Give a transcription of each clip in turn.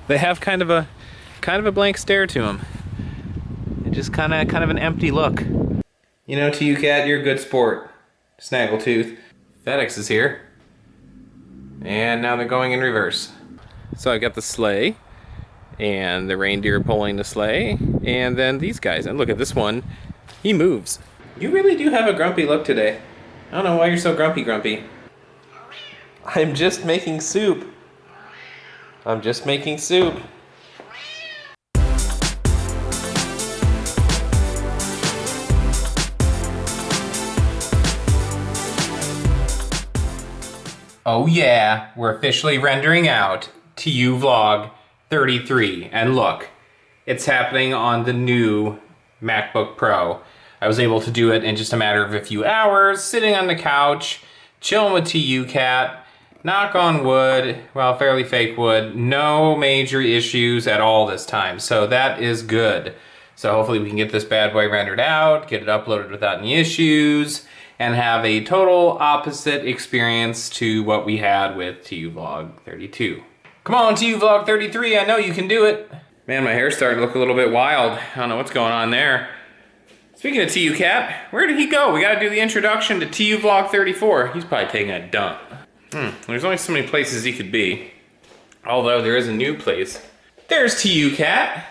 they have kind of a blank stare to them. It just kind of an empty look. You know, to you, cat, you're a good sport. Snaggletooth. FedEx is here. And now they're going in reverse. So I got the sleigh, and the reindeer pulling the sleigh, and then these guys. And look at this one. He moves. You really do have a grumpy look today. I don't know why you're so grumpy. I'm just making soup. I'm just making soup. Oh yeah, we're officially rendering out TUVlog 33. And look, it's happening on the new MacBook Pro. I was able to do it in just a matter of a few hours, sitting on the couch, chilling with TU Cat. Knock on wood, well, fairly fake wood, no major issues at all this time. So that is good. So hopefully we can get this bad boy rendered out, get it uploaded without any issues, and have a total opposite experience to what we had with TUVlog 32. Come on, TUVlog 33, I know you can do it. Man, my hair's starting to look a little bit wild. I don't know what's going on there. Speaking of TU Cat, where did he go? We gotta do the introduction to TUVlog 34. He's probably taking a dump. There's only so many places he could be. Although there is a new place. There's TU Cat.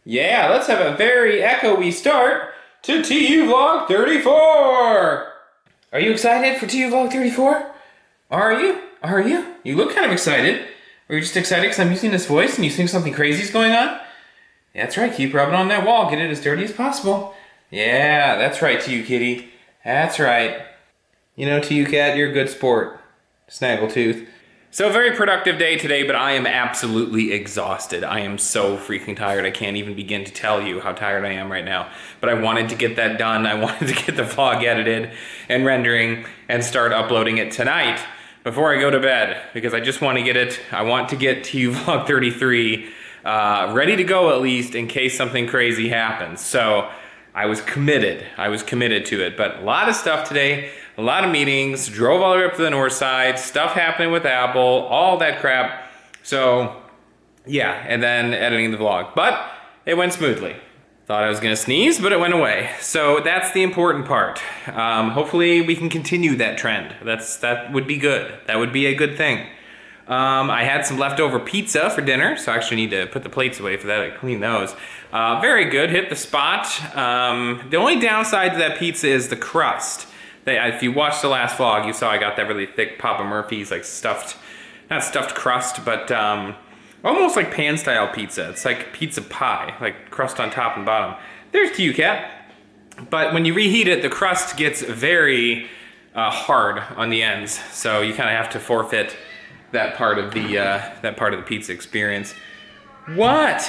Yeah, let's have a very echoey start to TUVlog 34! Are you excited for TUVlog 34? Are you? Are you? You look kind of excited. Or you just excited because I'm using this voice and you think something crazy is going on? Yeah, that's right, keep rubbing on that wall, get it as dirty as possible. Yeah, that's right, TU Kitty. That's right. You know, TU Cat, you're a good sport. Snaggletooth. So, very productive day today, but I am absolutely exhausted. I am so freaking tired. I can't even begin to tell you how tired I am right now. But I wanted to get that done. I wanted to get the vlog edited and rendering and start uploading it tonight before I go to bed, because I just want to get it. I want to get TUVlog 33 ready to go, at least in case something crazy happens. So I was committed to it, but a lot of stuff today. A lot of meetings, drove all the way up to the north side, stuff happening with Apple, all that crap. So, yeah, and then editing the vlog. But it went smoothly. Thought I was gonna sneeze, but it went away. So that's the important part. Hopefully we can continue that trend. That would be good. That would be a good thing. I had some leftover pizza for dinner, so I actually need to put the plates away for that. I clean those. Very good, hit the spot. The only downside to that pizza is the crust. If you watched the last vlog, you saw I got that really thick Papa Murphy's, like stuffed, not stuffed crust, but almost like pan-style pizza. It's like pizza pie, like crust on top and bottom. There's TU Cat. But when you reheat it, the crust gets very hard on the ends, so you kind of have to forfeit that part of the pizza experience. What?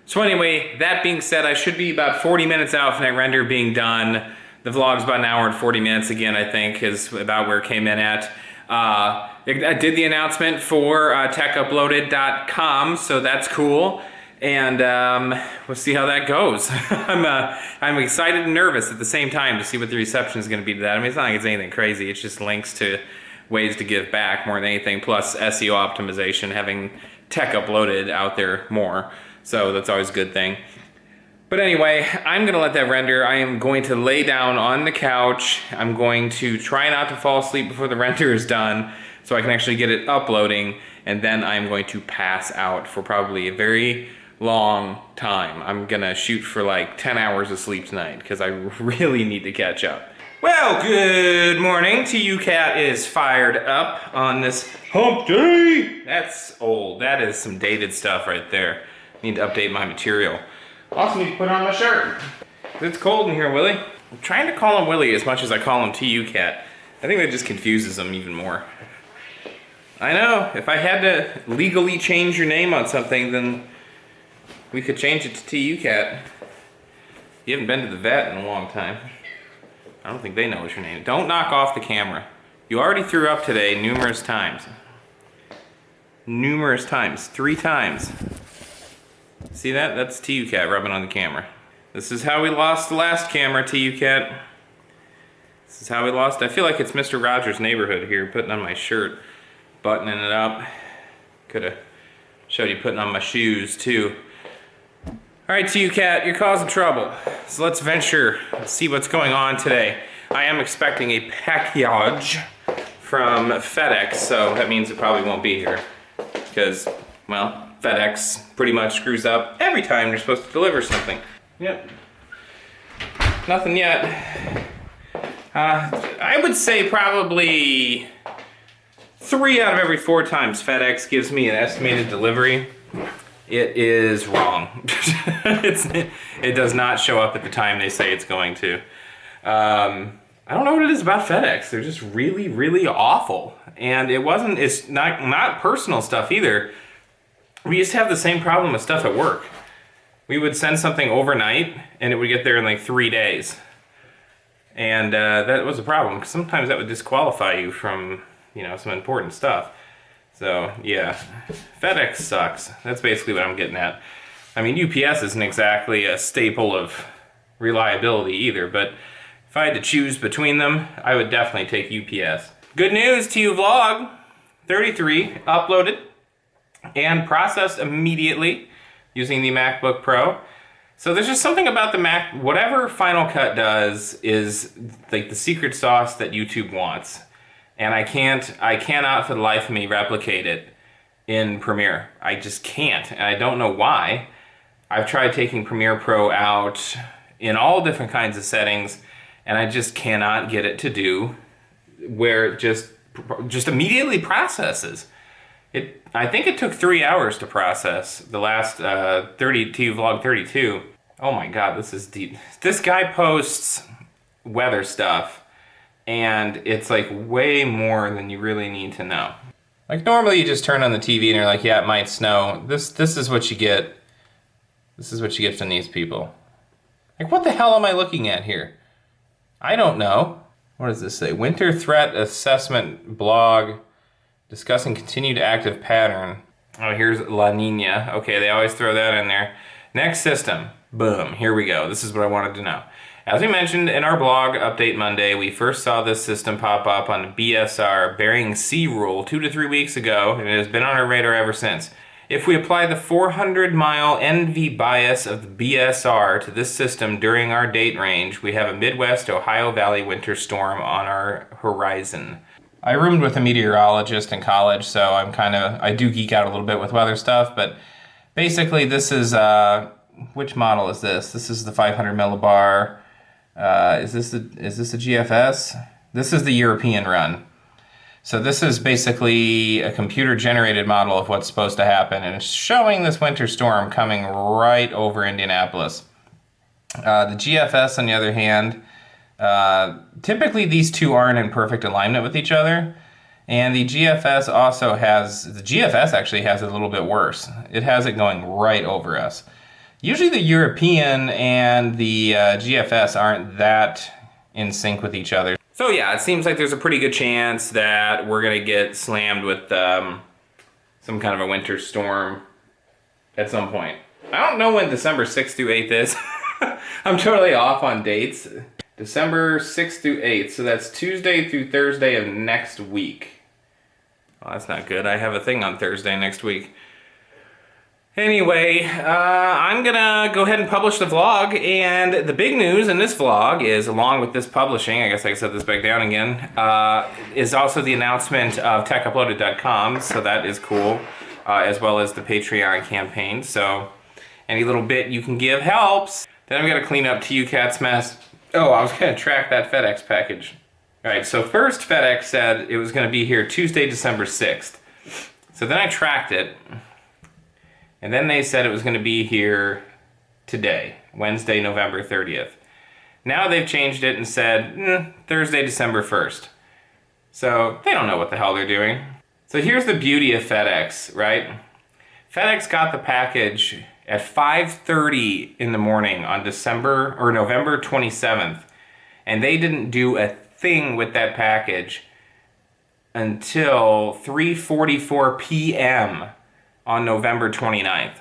So anyway, that being said, I should be about 40 minutes out from that render being done. The vlog's about an hour and 40 minutes again, I think, is about where it came in at. I did the announcement for techuploaded.com, so that's cool. And we'll see how that goes. I'm excited and nervous at the same time to see what the reception is going to be to that. I mean, it's not like it's anything crazy. It's just links to ways to give back more than anything, plus SEO optimization, having Tech Uploaded out there more. So that's always a good thing. But anyway, I'm going to let that render. I am going to lay down on the couch. I'm going to try not to fall asleep before the render is done so I can actually get it uploading, and then I'm going to pass out for probably a very long time. I'm going to shoot for like 10 hours of sleep tonight because I really need to catch up. Well, good morning. TU Cat is fired up on this hump day. That's old. That is some dated stuff right there. Need to update my material. Also need to put on my shirt. It's cold in here, Willie. I'm trying to call him Willie as much as I call him TU Cat. I think that just confuses him even more. I know, if I had to legally change your name on something, then we could change it to TU Cat. You haven't been to the vet in a long time. I don't think they know what your name is. Don't knock off the camera. You already threw up today numerous times. Numerous times. 3 times. See that? That's TU Cat rubbing on the camera. This is how we lost the last camera, TU Cat. This is how we lost. I feel like it's Mr. Rogers' Neighborhood here, putting on my shirt, buttoning it up. Could have Showed you putting on my shoes too. Alright, TU Cat, you're causing trouble. So let's venture, see what's going on today. I am expecting a package from FedEx, so that means it probably won't be here. Because, well, FedEx pretty much screws up every time they're supposed to deliver something. Yep. Nothing yet. I would say probably 3 out of every 4 times FedEx gives me an estimated delivery, it is wrong. It does not show up at the time they say it's going to. I don't know what it is about FedEx. They're just really, really awful. And it's not personal stuff either. We used to have the same problem with stuff at work. We would send something overnight and it would get there in like 3 days. And that was a problem, because sometimes that would disqualify you from, you know, some important stuff. So, yeah, FedEx sucks. That's basically what I'm getting at. I mean, UPS isn't exactly a staple of reliability either, but if I had to choose between them, I would definitely take UPS. Good news, TUVlog 33 uploaded and processed immediately using the MacBook Pro. So there's just something about the Mac, whatever Final Cut does is like the secret sauce that YouTube wants. And I cannot for the life of me replicate it in Premiere. I just can't, and I don't know why. I've tried taking Premiere Pro out in all different kinds of settings, and I just cannot get it to do where it just immediately processes. I think it took 3 hours to process the last TUVlog 32. Oh my god, this is deep. This guy posts weather stuff, and it's like way more than you really need to know. Like normally you just turn on the TV and you're like, yeah, it might snow. This is what you get. This is what you get from these people. Like, what the hell am I looking at here? I don't know. What does this say? Winter Threat Assessment blog discussing continued active pattern. Oh, here's La Nina. Okay, they always throw that in there. Next system. Boom, here we go. This is what I wanted to know. As we mentioned in our blog update Monday, we first saw this system pop up on BSR Bering Sea Rule 2 to 3 weeks ago, and it has been on our radar ever since. If we apply the 400-mile NV bias of the BSR to this system during our date range, we have a Midwest Ohio Valley winter storm on our horizon. I roomed with a meteorologist in college, so I do geek out a little bit with weather stuff, but basically this is, which model is this? This is the 500 millibar. Is this a GFS? This is the European run. So this is basically a computer-generated model of what's supposed to happen, and it's showing this winter storm coming right over Indianapolis. The GFS, on the other hand, typically these two aren't in perfect alignment with each other, and the GFS actually has it a little bit worse. It has it going right over us. Usually the European and the GFS aren't that in sync with each other. So yeah, it seems like there's a pretty good chance that we're gonna get slammed with some kind of a winter storm at some point. I don't know when December 6th through 8th is. I'm totally off on dates. December 6th through 8th, so that's Tuesday through Thursday of next week. Well, that's not good. I have a thing on Thursday next week. Anyway, I'm gonna go ahead and publish the vlog, and the big news in this vlog is, along with this publishing, I guess I can set this back down again, is also the announcement of techuploaded.com, so that is cool, as well as the Patreon campaign, so any little bit you can give helps. Then I'm gonna clean up TU Cat's mess. Oh, I was gonna track that FedEx package. Alright, so first FedEx said it was gonna be here Tuesday, December 6th. So then I tracked it, and then they said it was going to be here today, Wednesday, November 30th. Now they've changed it and said, Thursday, December 1st. So they don't know what the hell they're doing. So here's the beauty of FedEx, right? FedEx got the package at 5:30 in the morning on November 27th. And they didn't do a thing with that package until 3:44 p.m. on November 29th.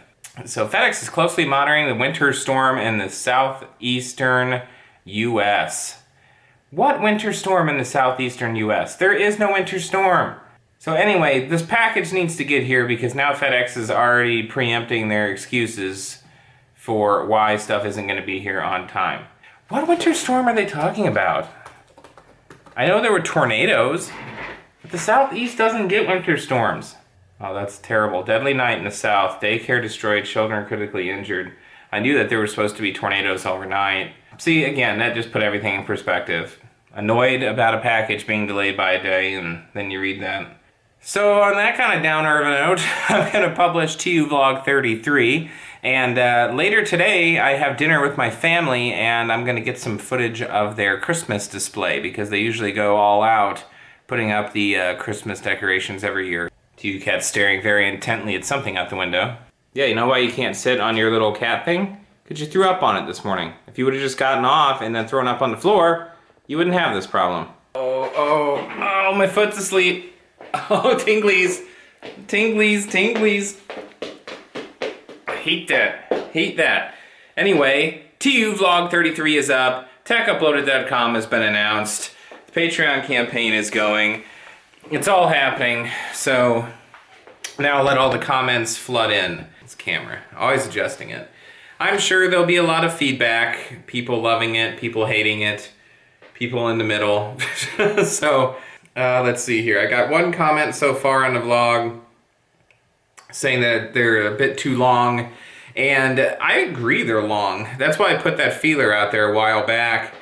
So FedEx is closely monitoring the winter storm in the southeastern U.S. What winter storm in the southeastern U.S.? There is no winter storm. So anyway, this package needs to get here because now FedEx is already preempting their excuses for why stuff isn't going to be here on time. What winter storm are they talking about? I know there were tornadoes, but the Southeast doesn't get winter storms. Oh, that's terrible. Deadly night in the South. Daycare destroyed, children critically injured. I knew that there were supposed to be tornadoes overnight. See, again, that just put everything in perspective. Annoyed about a package being delayed by a day, and then you read that. So on that kind of downer of a note, I'm going to publish TUVlog 33. And later today, I have dinner with my family, and I'm going to get some footage of their Christmas display, because they usually go all out putting up the Christmas decorations every year. TU cat's staring very intently at something out the window. Yeah, you know why you can't sit on your little cat thing? Because you threw up on it this morning. If you would have just gotten off and then thrown up on the floor, you wouldn't have this problem. Oh, my foot's asleep. Oh, tinglies. Tinglies, tinglies. I hate that. Anyway, TUVlog 33 is up. TechUploaded.com has been announced. The Patreon campaign is going. It's all happening, so now I'll let all the comments flood in. This camera, always adjusting it. I'm sure there'll be a lot of feedback, people loving it, people hating it, people in the middle. So, let's see here. I got one comment so far on the vlog saying that they're a bit too long, and I agree they're long. That's why I put that feeler out there a while back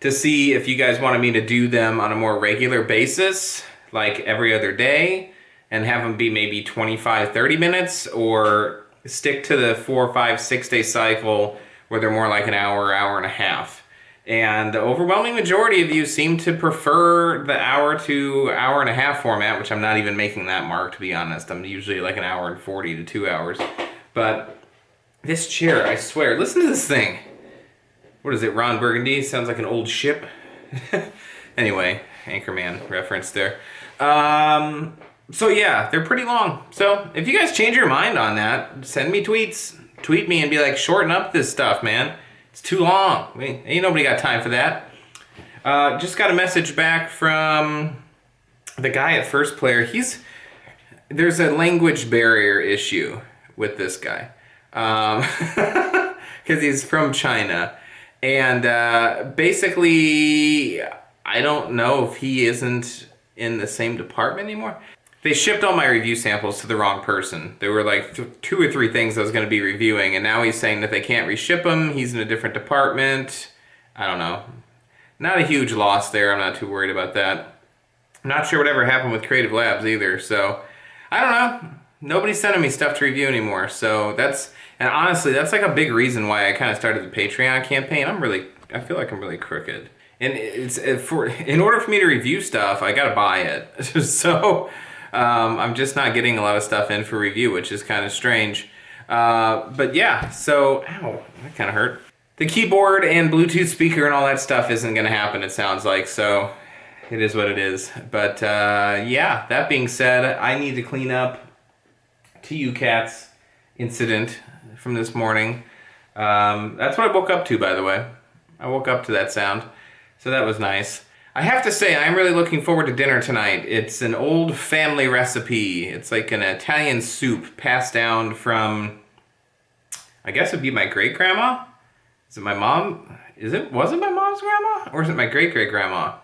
to see if you guys wanted me to do them on a more regular basis, like every other day, and have them be maybe 25, 30 minutes, or stick to the 4, 5, 6 day cycle where they're more like an hour, hour and a half. And the overwhelming majority of you seem to prefer the hour to hour and a half format, which I'm not even making that mark, to be honest. I'm usually like an hour and 40 to 2 hours. But this chair, I swear, listen to this thing. What is it, Ron Burgundy? Sounds like an old ship. Anyway, Anchorman reference there. So yeah, they're pretty long. So if you guys change your mind on that, send me tweets. Tweet me and be like, shorten up this stuff, man. It's too long. I mean, ain't nobody got time for that. Just got a message back from the guy at First Player. There's a language barrier issue with this guy. Because he's from China. And basically, I don't know if he isn't in the same department anymore. They shipped all my review samples to the wrong person. There were like 2 or 3 things I was going to be reviewing, and now he's saying that they can't reship them. He's in a different department. I don't know. Not a huge loss there. I'm not too worried about that. I'm not sure whatever happened with Creative Labs either, so I don't know. Nobody's sending me stuff to review anymore, so and honestly, that's like a big reason why I kind of started the Patreon campaign. I feel like I'm really crooked. And in order for me to review stuff, I gotta buy it. So I'm just not getting a lot of stuff in for review, which is kind of strange. But yeah, so, ow, that kind of hurt. The keyboard and Bluetooth speaker and all that stuff isn't gonna happen, it sounds like, so it is what it is. But yeah, that being said, I need to clean up TU Cat's incident from this morning. That's what I woke up to, by the way. I woke up to that sound, so that was nice. I have to say, I'm really looking forward to dinner tonight. It's an old family recipe. It's like an Italian soup passed down from, I guess it'd be my great-grandma? Is it my mom? Was it my mom's grandma? Or is it my great-great-grandma?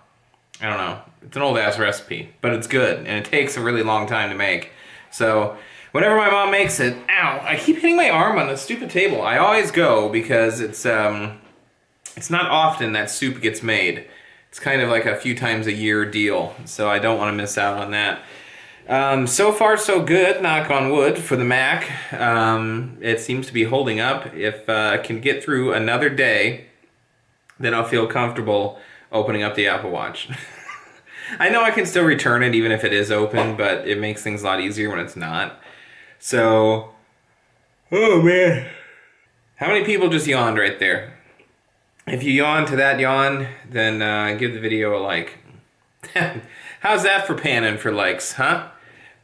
I don't know. It's an old-ass recipe, but it's good, and it takes a really long time to make. So, whenever my mom makes it, ow, I keep hitting my arm on the stupid table. I always go because it's not often that soup gets made. It's kind of like a few times a year deal, so I don't want to miss out on that. So far so good, knock on wood, for the Mac. It seems to be holding up. If I can get through another day, then I'll feel comfortable opening up the Apple Watch. I know I can still return it even if it is open, but it makes things a lot easier when it's not. So, oh man. How many people just yawned right there? If you yawn to that yawn, then give the video a like. How's that for panning for likes, huh?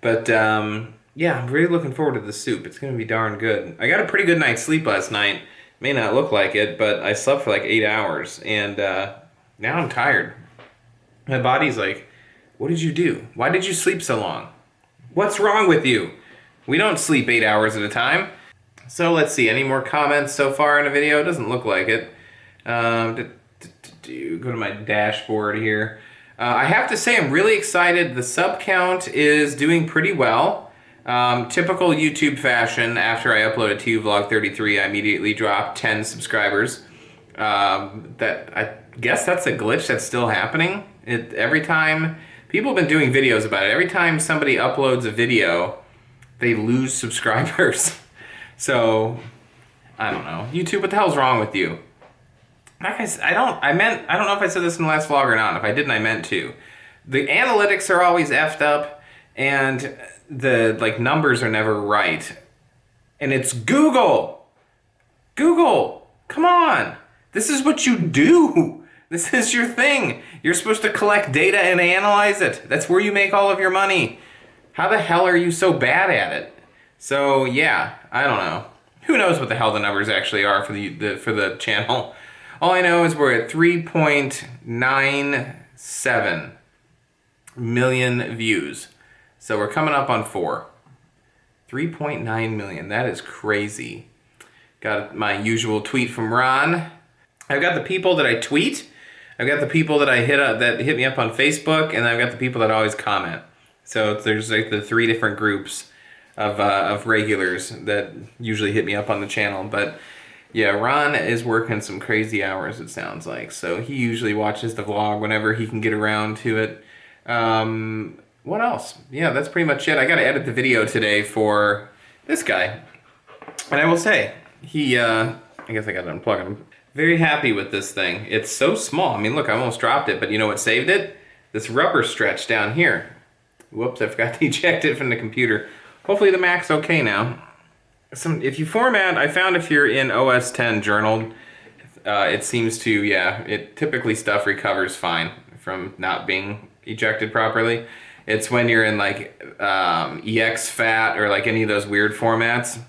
But yeah, I'm really looking forward to the soup. It's gonna be darn good. I got a pretty good night's sleep last night. May not look like it, but I slept for like 8 hours, and now I'm tired. My body's like, what did you do? Why did you sleep so long? What's wrong with you? We don't sleep 8 hours at a time. So let's see, any more comments so far in the video? It doesn't look like it. Go to my dashboard here. I have to say I'm really excited. The sub count is doing pretty well. Typical YouTube fashion, after I uploaded TUVlog 33, I immediately dropped 10 subscribers. I guess that's a glitch that's still happening. Every time, people have been doing videos about it. Every time somebody uploads a video, they lose subscribers. So, I don't know. YouTube, what the hell's wrong with you? I don't know if I said this in the last vlog or not. If I didn't, I meant to. The analytics are always effed up, and the numbers are never right. And it's Google! Google! Come on! This is what you do! This is your thing! You're supposed to collect data and analyze it. That's where you make all of your money. How the hell are you so bad at it? So yeah, I don't know. Who knows what the hell the numbers actually are for the channel? All I know is we're at 3.97 million views. So we're coming up on 4. 3.9 million, that is crazy. Got my usual tweet from Ron. I've got the people that I tweet. I've got the people that I that hit me up on Facebook, and I've got the people that always comment. So there's like the 3 different groups of regulars that usually hit me up on the channel. But yeah, Ron is working some crazy hours, it sounds like. So he usually watches the vlog whenever he can get around to it. What else? Yeah, that's pretty much it. I gotta edit the video today for this guy. And I will say, I guess I gotta unplug him. Very happy with this thing. It's so small. I mean, look, I almost dropped it, but you know what saved it? This rubber stretch down here. Whoops, I forgot to eject it from the computer. Hopefully the Mac's okay now. If you format, I found if you're in OS 10 journaled, it seems to, yeah, typically stuff recovers fine from not being ejected properly. It's when you're in like EXFAT or like any of those weird formats,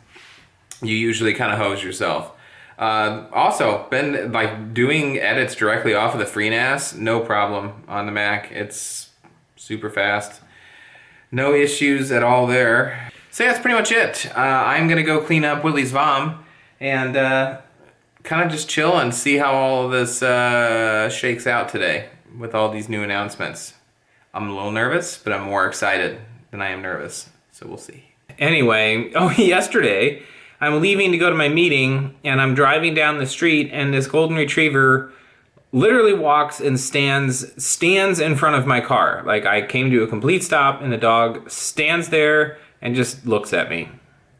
you usually kind of hose yourself. Also, been like doing edits directly off of the FreeNAS, no problem on the Mac. It's super fast. No issues at all there. So yeah, that's pretty much it. I'm gonna go clean up Willie's vom and kind of just chill and see how all of this shakes out today with all these new announcements. I'm a little nervous, but I'm more excited than I am nervous, so we'll see. Anyway, yesterday, I'm leaving to go to my meeting, and I'm driving down the street, and this golden retriever literally walks and stands in front of my car. Like, I came to a complete stop, and the dog stands there and just looks at me.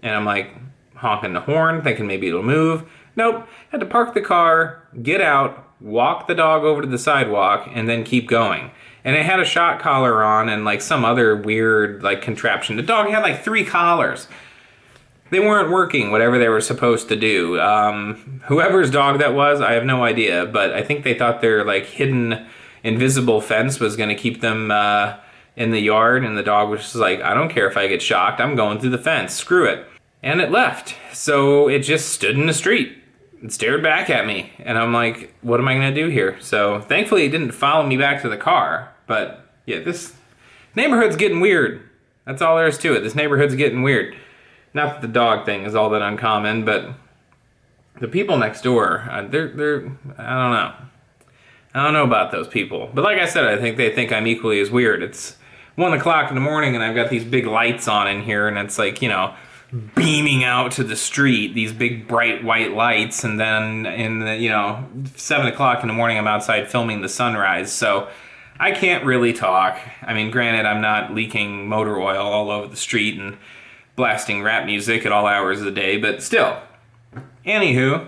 And I'm like, honking the horn, thinking maybe it'll move. Nope, had to park the car, get out, walk the dog over to the sidewalk, and then keep going. And it had a shot collar on and like some other weird like contraption. The dog had like 3 collars. They weren't working, whatever they were supposed to do. Whoever's dog that was, I have no idea, but I think they thought their like hidden invisible fence was gonna keep them in the yard, and the dog was just like, I don't care if I get shocked, I'm going through the fence, screw it. And it left. So it just stood in the street and stared back at me. And I'm like, what am I gonna do here? So thankfully it didn't follow me back to the car, but yeah, this neighborhood's getting weird. That's all there is to it. This neighborhood's getting weird. Not that the dog thing is all that uncommon, but the people next door, they're I don't know. I don't know about those people. But like I said, I think they think I'm equally as weird. It's 1 o'clock in the morning and I've got these big lights on in here, and it's like, you know, beaming out to the street, these big bright white lights, and then in the, you know, 7 o'clock in the morning I'm outside filming the sunrise, so I can't really talk. I mean, granted, I'm not leaking motor oil all over the street and blasting rap music at all hours of the day, but still. Anywho,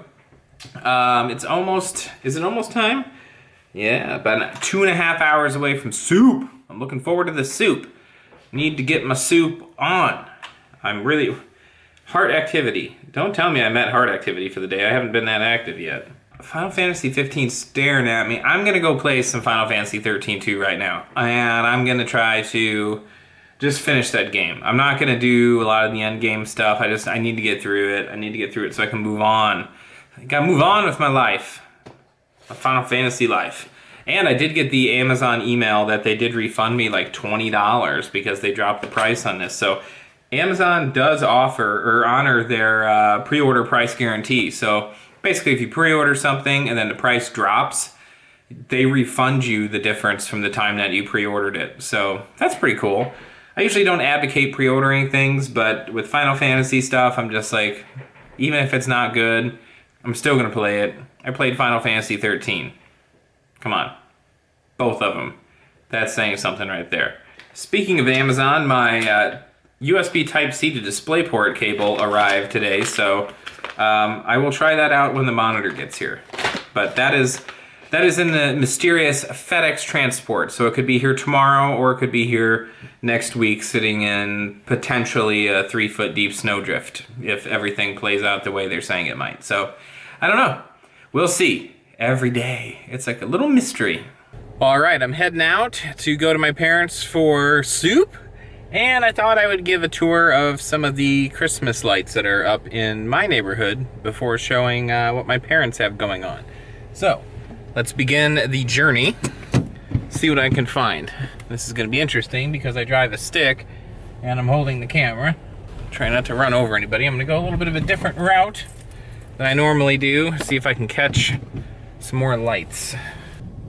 it's almost, is it almost time? Yeah, about 2.5 hours away from soup. I'm looking forward to the soup. Need to get my soup on. I'm really, heart activity. Don't tell me I met heart activity for the day. I haven't been that active yet. Final Fantasy 15 staring at me. I'm gonna go play some Final Fantasy 13 2 right now. And I'm gonna try to just finish that game. I'm not gonna do a lot of the end game stuff. I need to get through it. I need to get through it so I can move on. I gotta move on with my life. My Final Fantasy life. And I did get the Amazon email that they did refund me like $20 because they dropped the price on this. So Amazon does offer or honor their pre-order price guarantee. So basically if you pre-order something and then the price drops, they refund you the difference from the time that you pre-ordered it. So that's pretty cool. I usually don't advocate pre-ordering things, but with Final Fantasy stuff, I'm just like, even if it's not good, I'm still gonna play it. I played Final Fantasy 13. Come on, both of them. That's saying something right there. Speaking of Amazon, my USB Type-C to DisplayPort cable arrived today, so I will try that out when the monitor gets here. But that is in the mysterious FedEx transport, so it could be here tomorrow or it could be here next week sitting in potentially a 3-foot deep snowdrift if everything plays out the way they're saying it might. So, I don't know. We'll see. Every day. It's like a little mystery. All right, I'm heading out to go to my parents for soup, and I thought I would give a tour of some of the Christmas lights that are up in my neighborhood before showing what my parents have going on. So, let's begin the journey, see what I can find. This is gonna be interesting because I drive a stick and I'm holding the camera. Try not to run over anybody. I'm gonna go a little bit of a different route than I normally do, see if I can catch some more lights.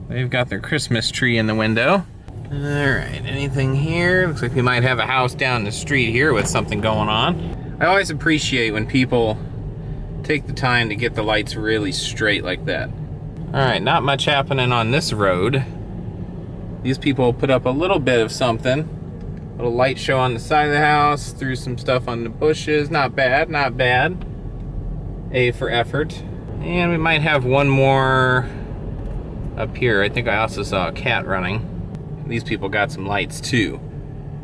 They've got their Christmas tree in the window. All right, anything here? Looks like we might have a house down the street here with something going on. I always appreciate when people take the time to get the lights really straight like that. All right, not much happening on this road. These people put up a little bit of something. A little light show on the side of the house, threw some stuff on the bushes. Not bad, not bad. A for effort. And we might have one more up here. I think I also saw a cat running. These people got some lights too.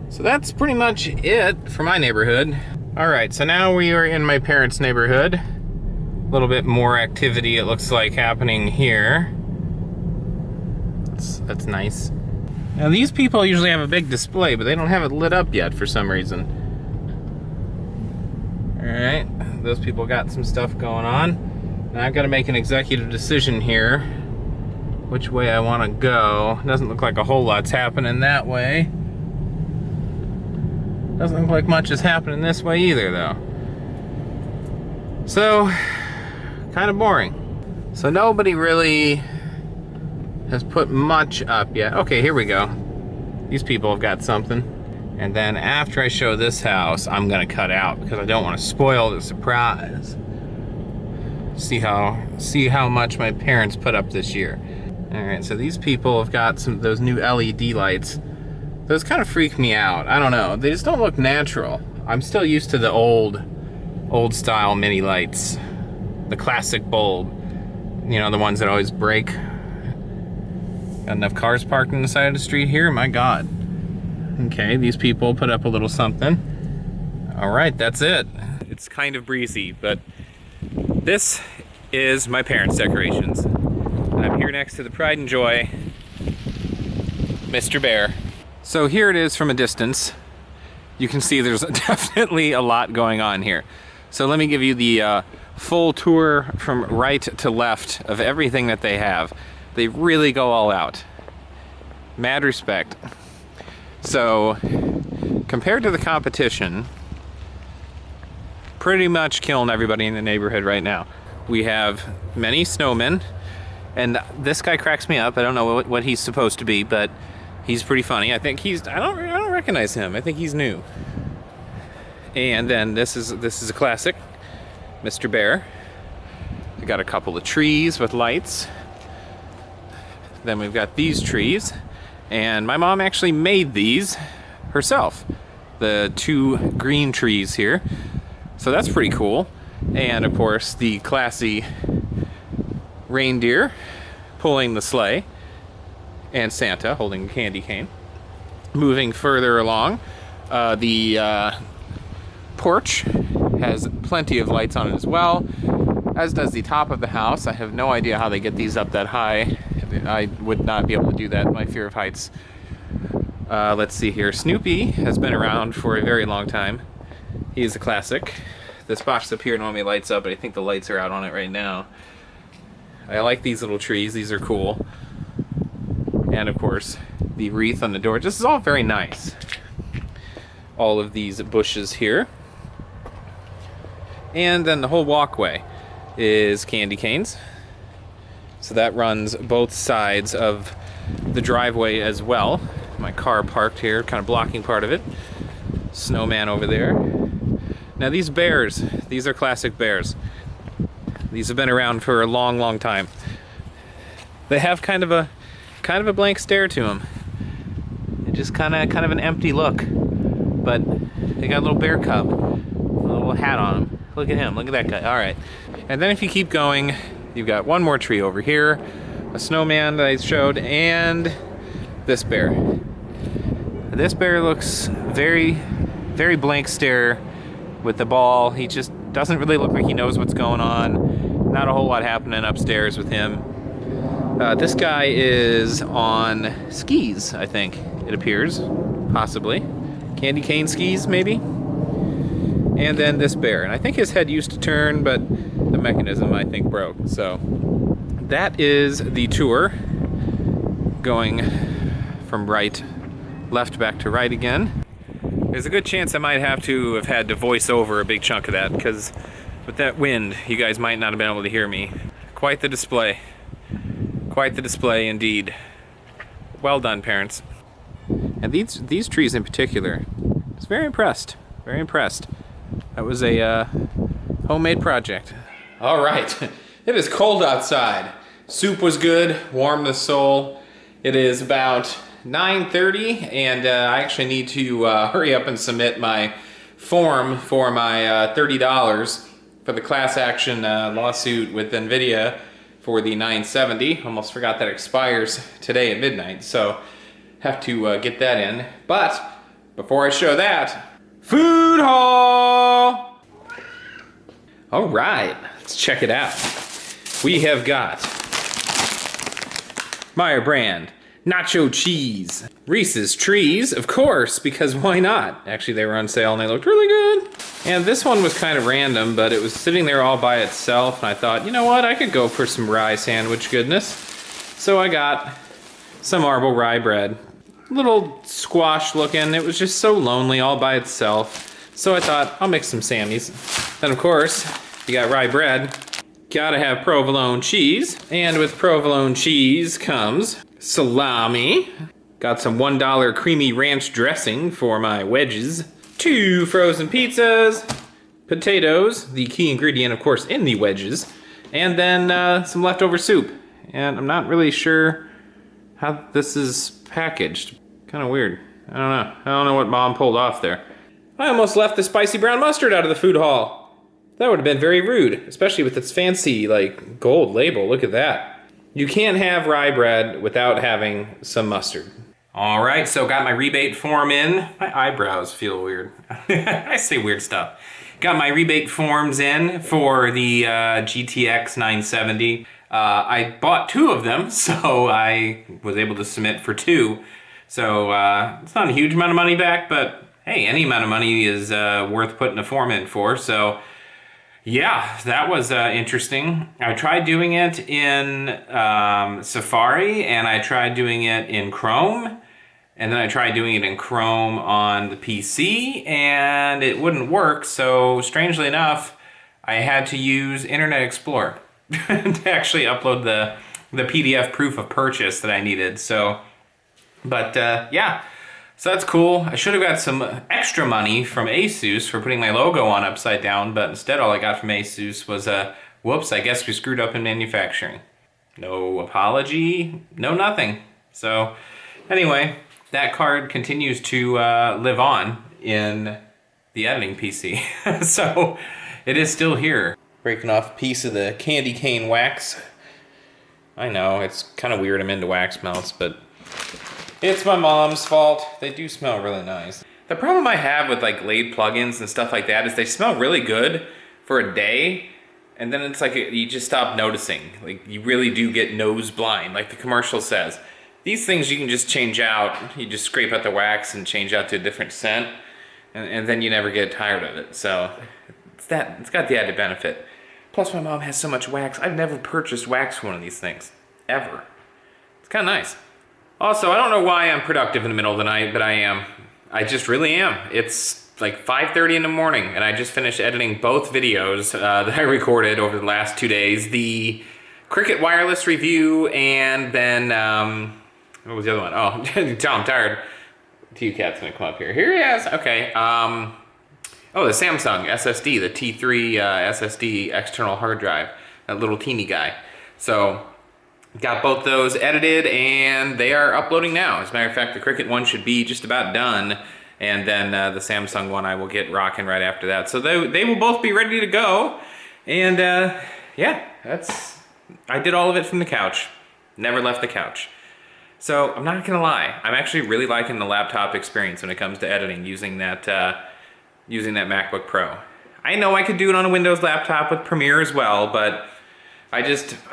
So that's pretty much it for my neighborhood. All right, so now we are in my parents' neighborhood. A little bit more activity, it looks like, happening here. That's nice. Now these people usually have a big display, but they don't have it lit up yet for some reason. All right, those people got some stuff going on. Now I've got to make an executive decision here, which way I want to go. Doesn't look like a whole lot's happening that way. Doesn't look like much is happening this way either, though. So, kind of boring. So nobody really has put much up yet. Okay, here we go. These people have got something. And then after I show this house, I'm gonna cut out because I don't want to spoil the surprise. See how much my parents put up this year. All right, so these people have got those new LED lights. Those kind of freak me out. I don't know, they just don't look natural. I'm still used to the old style mini lights, the classic bulb. You know, the ones that always break. Got enough cars parked on the side of the street here, my God. Okay, these people put up a little something. All right, that's it. It's kind of breezy, but this is my parents' decorations. And I'm here next to the Pride and Joy, Mr. Bear. So here it is from a distance. You can see there's definitely a lot going on here. So let me give you the full tour from right to left of everything that they have. They really go all out. Mad respect. So, compared to the competition, pretty much killing everybody in the neighborhood right now. We have many snowmen, and this guy cracks me up. I don't know what he's supposed to be, but he's pretty funny. I think I don't recognize him. I think he's new. And then this is a classic, Mr. Bear. We got a couple of trees with lights. Then we've got these trees, and my mom actually made these herself. The two green trees here. So that's pretty cool. And of course the classy reindeer pulling the sleigh, and Santa holding a candy cane. Moving further along, the porch has plenty of lights on it as well, as does the top of the house. I have no idea how they get these up that high. I would not be able to do that, my fear of heights. Let's see here. Snoopy has been around for a very long time. He is a classic. This box up here normally lights up, but I think the lights are out on it right now. I like these little trees. These are cool. And of course, the wreath on the door. This is all very nice. All of these bushes here. And then the whole walkway is candy canes. So that runs both sides of the driveway as well. My car parked here, kind of blocking part of it. Snowman over there. Now these bears, these are classic bears. These have been around for a long, long time. They have kind of a blank stare to them. They just kind of an empty look. But they got a little bear cub, a little hat on him. Look at him, look at that guy. All right. And then if you keep going, you've got one more tree over here, a snowman that I showed, and this bear. This bear looks very, very blank stare with the ball. He just doesn't really look like he knows what's going on. Not a whole lot happening upstairs with him. This guy is on skis, I think it appears, possibly. Candy cane skis, maybe? And then this bear. And I think his head used to turn, but the mechanism, I think, broke. So that is the tour. Going from left back to right again. There's a good chance I might have had to voice over a big chunk of that, because with that wind, you guys might not have been able to hear me. Quite the display. Quite the display indeed. Well done, parents. And these trees in particular, I was very impressed. Very impressed. That was a homemade project. All right, it is cold outside. Soup was good, warmed the soul. It is about 9:30, and I actually need to hurry up and submit my form for my $30 for the class action lawsuit with NVIDIA for the 970. Almost forgot that expires today at midnight, so have to get that in. But before I show that, food haul! All right, let's check it out. We have got Meyer brand nacho cheese, Reese's Trees, of course, because why not? Actually, they were on sale and they looked really good. And this one was kind of random, but it was sitting there all by itself, and I thought, you know what, I could go for some rye sandwich goodness. So I got some marble rye bread. A little squash looking, it was just so lonely all by itself. So I thought, I'll make some Sammies. Then of course, you got rye bread. Gotta have provolone cheese. And with provolone cheese comes salami. Got some $1 creamy ranch dressing for my wedges. 2 frozen pizzas. Potatoes, the key ingredient of course in the wedges. And then some leftover soup. And I'm not really sure how this is packaged. Kind of weird. I don't know. I don't know what Mom pulled off there. I almost left the spicy brown mustard out of the food hall. That would have been very rude, especially with its fancy, like, gold label. Look at that. You can't have rye bread without having some mustard. All right, so got my rebate form in. My eyebrows feel weird. I say weird stuff. Got my rebate forms in for the GTX 970. I bought 2 of them, so I was able to submit for 2. So it's not a huge amount of money back, but hey, any amount of money is worth putting a form in for. So yeah, that was interesting. I tried doing it in Safari, and I tried doing it in Chrome, and then I tried doing it in Chrome on the PC, and it wouldn't work. So strangely enough, I had to use Internet Explorer to actually upload the PDF proof of purchase that I needed. So, but yeah. So that's cool. I should have got some extra money from ASUS for putting my logo on upside down, but instead all I got from ASUS was whoops, I guess we screwed up in manufacturing. No apology, no nothing. So anyway, that card continues to live on in the editing PC. So it is still here. Breaking off a piece of the candy cane wax. I know, it's kind of weird I'm into wax melts, but it's my mom's fault. They do smell really nice. The problem I have with like Glade plugins and stuff like that is they smell really good for a day, and then it's like you just stop noticing. Like you really do get nose blind, like the commercial says. These things you can just change out. You just scrape out the wax and change out to a different scent, and then you never get tired of it. So it's got the added benefit. Plus my mom has so much wax. I've never purchased wax for one of these things, ever. It's kind of nice. Also, I don't know why I'm productive in the middle of the night, but I am. I just really am. It's like 5:30 in the morning, and I just finished editing both videos that I recorded over the last 2 days. The Cricket wireless review, and then, what was the other one? Oh, Tom, I'm tired. TU-Cat's gonna come up here. Here he is, okay. Oh, the Samsung SSD, the T3 SSD external hard drive, that little teeny guy. So, got both those edited, and they are uploading now. As a matter of fact, the Cricket one should be just about done, and then the Samsung one I will get rocking right after that. So they will both be ready to go, and yeah, I did all of it from the couch. Never left the couch. So I'm not gonna lie, I'm actually really liking the laptop experience when it comes to editing using that MacBook Pro. I know I could do it on a Windows laptop with Premiere as well, but I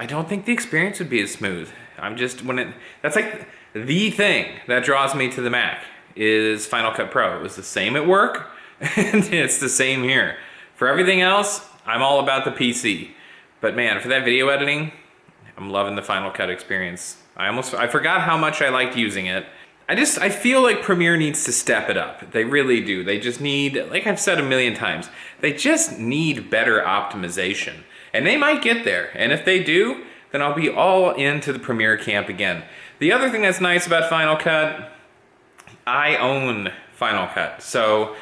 don't think the experience would be as smooth. That's like the thing that draws me to the Mac is Final Cut Pro. It was the same at work, and it's the same here. For everything else, I'm all about the PC. But man, for that video editing, I'm loving the Final Cut experience. I forgot how much I liked using it. I feel like Premiere needs to step it up. They really do. They just need, like I've said a million times, they just need better optimization. And they might get there. And if they do, then I'll be all into the Premiere camp again. The other thing that's nice about Final Cut, I own Final Cut. So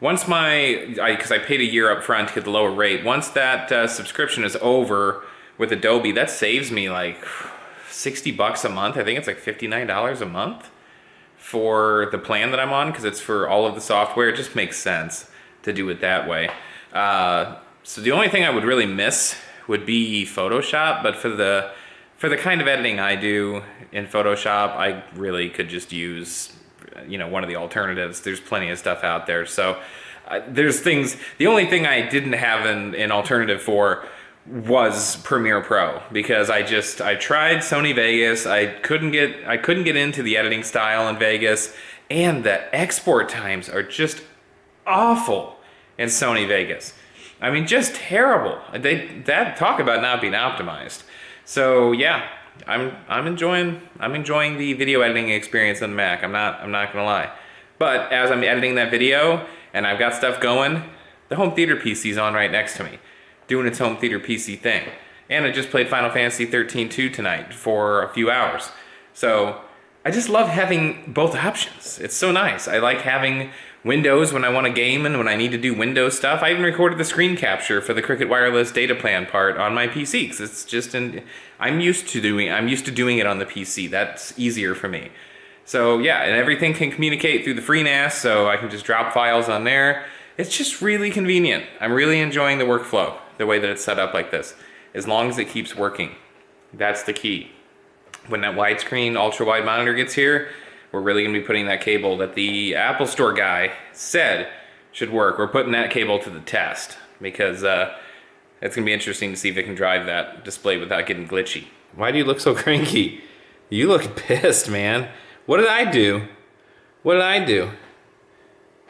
once because I paid a year up front to get the lower rate, once that subscription is over with Adobe, that saves me like 60 bucks a month. I think it's like $59 a month for the plan that I'm on, because it's for all of the software. It just makes sense to do it that way. So the only thing I would really miss would be Photoshop, but for the kind of editing I do in Photoshop, I really could just use, you know, one of the alternatives. There's plenty of stuff out there. So there's things, the only thing I didn't have an alternative for was Premiere Pro, because I tried Sony Vegas. I couldn't get into the editing style in Vegas, and the export times are just awful in Sony Vegas. I mean, just terrible. Talk about not being optimized. So yeah, I'm enjoying the video editing experience on the Mac. I'm not gonna lie. But as I'm editing that video and I've got stuff going, the home theater PC's on right next to me, doing its home theater PC thing. And I just played Final Fantasy 13-2 tonight for a few hours. So I just love having both options. It's so nice. I like having Windows when I want to game and when I need to do Windows stuff. I even recorded the screen capture for the Cricket wireless data plan part on my PC, because it's just I'm used to doing it on the PC. That's easier for me. So yeah, and everything can communicate through the FreeNAS, so I can just drop files on there. It's just really convenient. I'm really enjoying the workflow, the way that it's set up like this. As long as it keeps working, that's the key. When that widescreen ultra-wide monitor gets here, we're really gonna be putting that cable that the Apple Store guy said should work. We're putting that cable to the test, because it's gonna be interesting to see if it can drive that display without getting glitchy. Why do you look so cranky? You look pissed, man. What did I do? What did I do?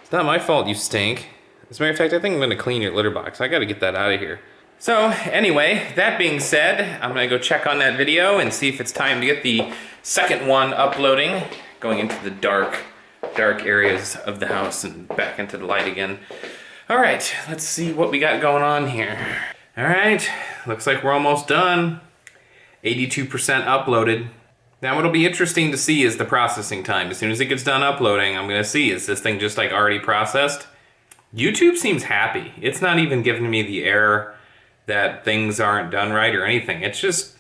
It's not my fault you stink. As a matter of fact, I think I'm gonna clean your litter box. I gotta get that out of here. So anyway, that being said, I'm gonna go check on that video and see if it's time to get the second one uploading, going into the dark areas of the house and back into the light again. All right, let's see what we got going on here. All right, looks like we're almost done. 82% uploaded. Now what'll be interesting to see is the processing time. As soon as it gets done uploading, I'm gonna see, is this thing just like already processed? YouTube seems happy. It's not even giving me the error that things aren't done right or anything. It's just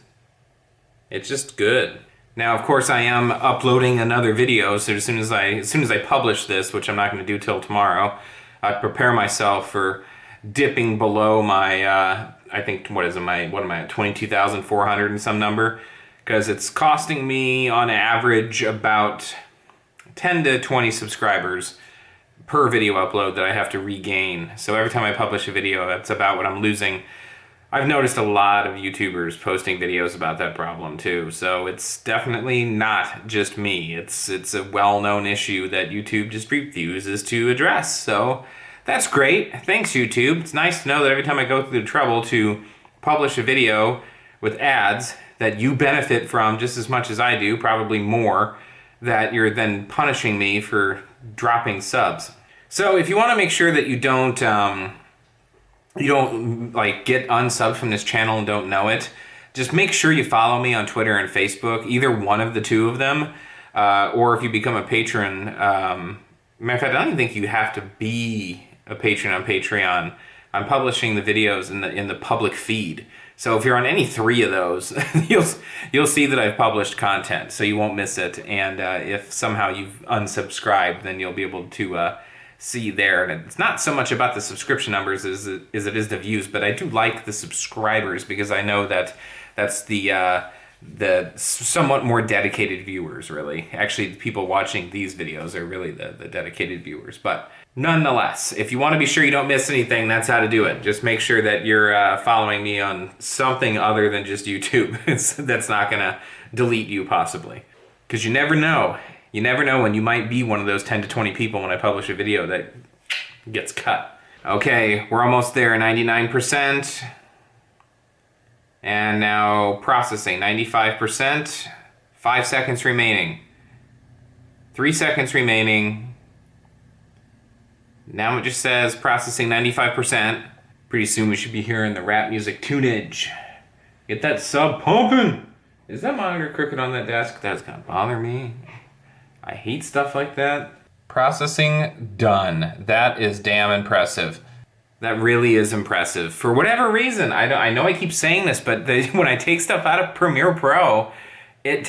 good. Now, of course, I am uploading another video, so as soon as I publish this, which I'm not going to do till tomorrow, I prepare myself for dipping below my, I think, what am I at, 22,400 and some number? Because it's costing me, on average, about 10 to 20 subscribers per video upload that I have to regain. So every time I publish a video, that's about what I'm losing. I've noticed a lot of YouTubers posting videos about that problem too, so it's definitely not just me. It's a well-known issue that YouTube just refuses to address, so that's great. Thanks, YouTube. It's nice to know that every time I go through the trouble to publish a video with ads that you benefit from just as much as I do, probably more, that you're then punishing me for dropping subs. So if you want to make sure that you don't like get unsubbed from this channel and don't know it, just make sure you follow me on Twitter and Facebook, either one of the two of them, or if you become a patron. Matter of fact, I don't even think you have to be a patron on Patreon. I'm publishing the videos in the public feed. So if you're on any three of those, you'll see that I've published content, so you won't miss it. And if somehow you've unsubscribed, then you'll be able to see there. And it's not so much about the subscription numbers as it is the views, but I do like the subscribers because I know that that's the somewhat more dedicated viewers, really. Actually, the people watching these videos are really the dedicated viewers. But nonetheless, if you want to be sure you don't miss anything, that's how to do it. Just make sure that you're following me on something other than just YouTube. That's not going to delete you, possibly. Because you never know. You never know when you might be one of those 10 to 20 people when I publish a video that gets cut. Okay, we're almost there, 99%. And now processing, 95%. 5 seconds remaining. 3 seconds remaining. Now it just says processing 95%. Pretty soon we should be hearing the rap music tunage. Get that sub pumping. Is that monitor crooked on that desk? That's gonna bother me. I hate stuff like that. Processing done. That is damn impressive. That really is impressive. For whatever reason, I know I keep saying this, but when I take stuff out of Premiere Pro, it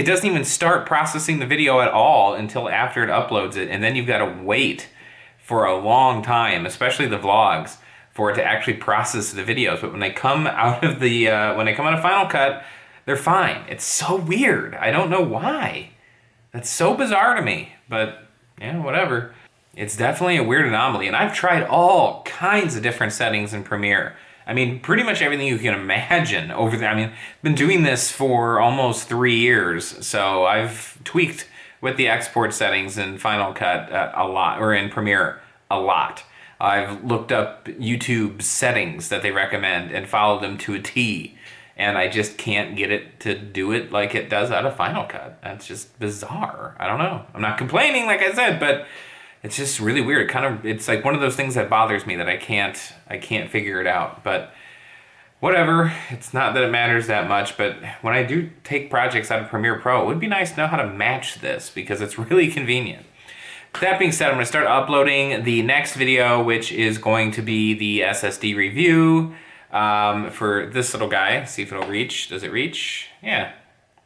doesn't even start processing the video at all until after it uploads it, and then you've got to wait for a long time, especially the vlogs, for it to actually process the videos. But when they come out of Final Cut, they're fine. It's so weird. I don't know why. That's so bizarre to me, but yeah, whatever. It's definitely a weird anomaly, and I've tried all kinds of different settings in Premiere. I mean, pretty much everything you can imagine over there. I mean, I've been doing this for almost 3 years, so I've tweaked with the export settings in Final Cut a lot, or in Premiere a lot. I've looked up YouTube settings that they recommend and followed them to a T, and I just can't get it to do it like it does out of Final Cut. That's just bizarre. I don't know. I'm not complaining, like I said, but it's just really weird. It's like one of those things that bothers me that I can't figure it out. But whatever. It's not that it matters that much, but when I do take projects out of Premiere Pro, it would be nice to know how to match this because it's really convenient. That being said, I'm going to start uploading the next video, which is going to be the SSD review for this little guy. See if it'll reach. Does it reach? Yeah.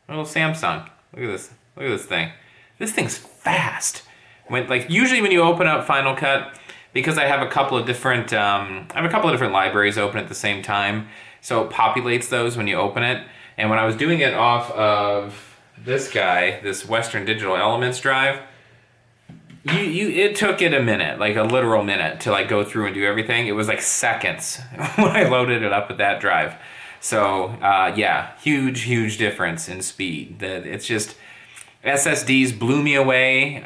A little Samsung. Look at this. Look at this thing. This thing's fast. Usually when you open up Final Cut, because I have a couple of different libraries open at the same time, so it populates those when you open it. And when I was doing it off of this guy, this Western Digital Elements drive, it took it a minute, like a literal minute, to like go through and do everything. It was like seconds when I loaded it up with that drive. So yeah, huge difference in speed. It's just SSDs blew me away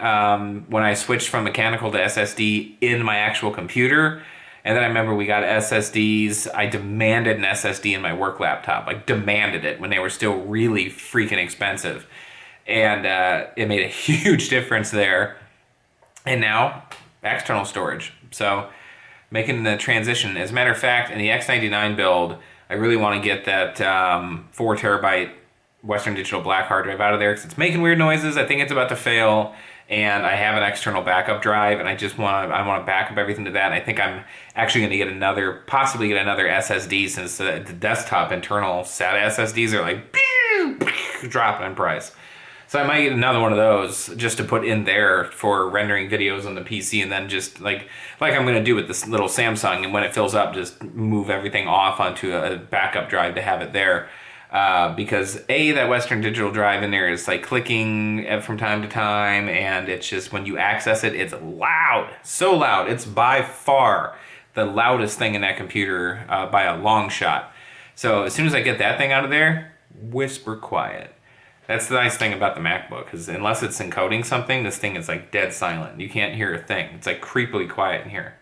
when I switched from mechanical to SSD in my actual computer. And then I remember we got SSDs. I demanded an SSD in my work laptop. Like demanded it when they were still really freaking expensive. And it made a huge difference there. And now, external storage. So making the transition. As a matter of fact, in the X99 build, I really want to get that 4 terabyte Western Digital black hard drive out of there because it's making weird noises. I think it's about to fail, and I have an external backup drive, and I want to back up everything to that. And I think I'm actually going to get possibly get another SSD since the desktop internal SATA SSDs are like dropping in price. So I might get another one of those just to put in there for rendering videos on the PC, and then just like I'm going to do with this little Samsung, and when it fills up, just move everything off onto a backup drive to have it there. Because that Western Digital drive in there is like clicking from time to time, and it's just when you access it, it's loud, so loud. It's by far the loudest thing in that computer by a long shot. So as soon as I get that thing out of there, whisper quiet. That's the nice thing about the MacBook, because unless it's encoding something, this thing is like dead silent. You can't hear a thing. It's like creepily quiet in here.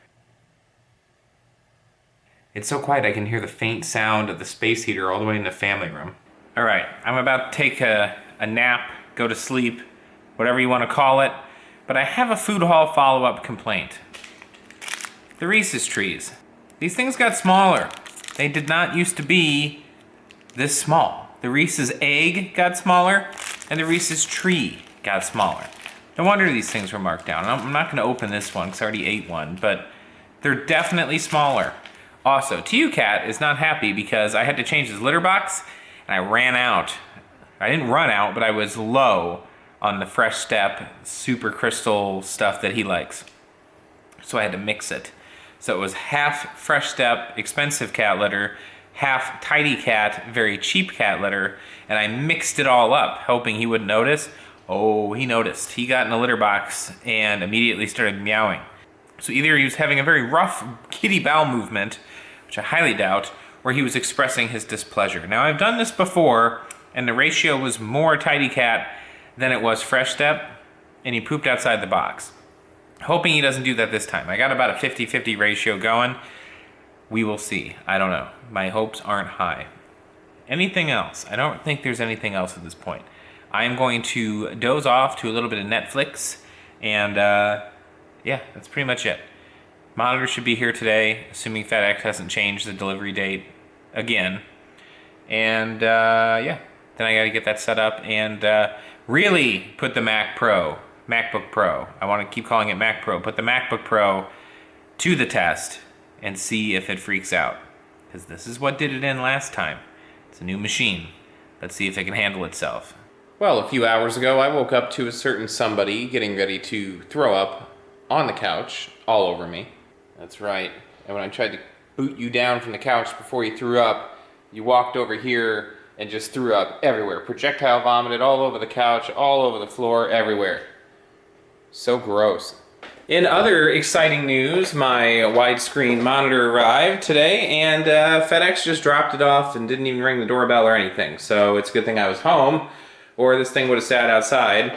It's so quiet I can hear the faint sound of the space heater all the way in the family room. All right, I'm about to take a nap, go to sleep, whatever you want to call it. But I have a food hall follow-up complaint. The Reese's trees. These things got smaller. They did not used to be this small. The Reese's egg got smaller, and the Reese's tree got smaller. No wonder these things were marked down. I'm not going to open this one because I already ate one, but they're definitely smaller. Also, TUCat is not happy because I had to change his litter box, and I ran out. I didn't run out, but I was low on the Fresh Step Super Crystal stuff that he likes. So I had to mix it. So it was half Fresh Step expensive cat litter, half Tidy Cat very cheap cat litter, and I mixed it all up, hoping he wouldn't notice. Oh, he noticed. He got in the litter box and immediately started meowing. So either he was having a very rough kitty bowel movement, which I highly doubt, or he was expressing his displeasure. Now, I've done this before, and the ratio was more Tidy Cat than it was Fresh Step, and he pooped outside the box. Hoping he doesn't do that this time. I got about a 50-50 ratio going. We will see. I don't know. My hopes aren't high. Anything else? I don't think there's anything else at this point. I am going to doze off to a little bit of Netflix, and yeah, that's pretty much it. Monitor should be here today, assuming FedEx hasn't changed the delivery date again. And yeah, then I gotta get that set up and really put the MacBook Pro, I want to keep calling it Mac Pro, put the MacBook Pro to the test and see if it freaks out. Because this is what did it in last time. It's a new machine. Let's see if it can handle itself. Well, a few hours ago, I woke up to a certain somebody getting ready to throw up on the couch all over me. That's right. And when I tried to boot you down from the couch before you threw up, you walked over here and just threw up everywhere. Projectile vomited all over the couch, all over the floor, everywhere. So gross. In other exciting news, my widescreen monitor arrived today, and FedEx just dropped it off and didn't even ring the doorbell or anything. So it's a good thing I was home, or this thing would have sat outside.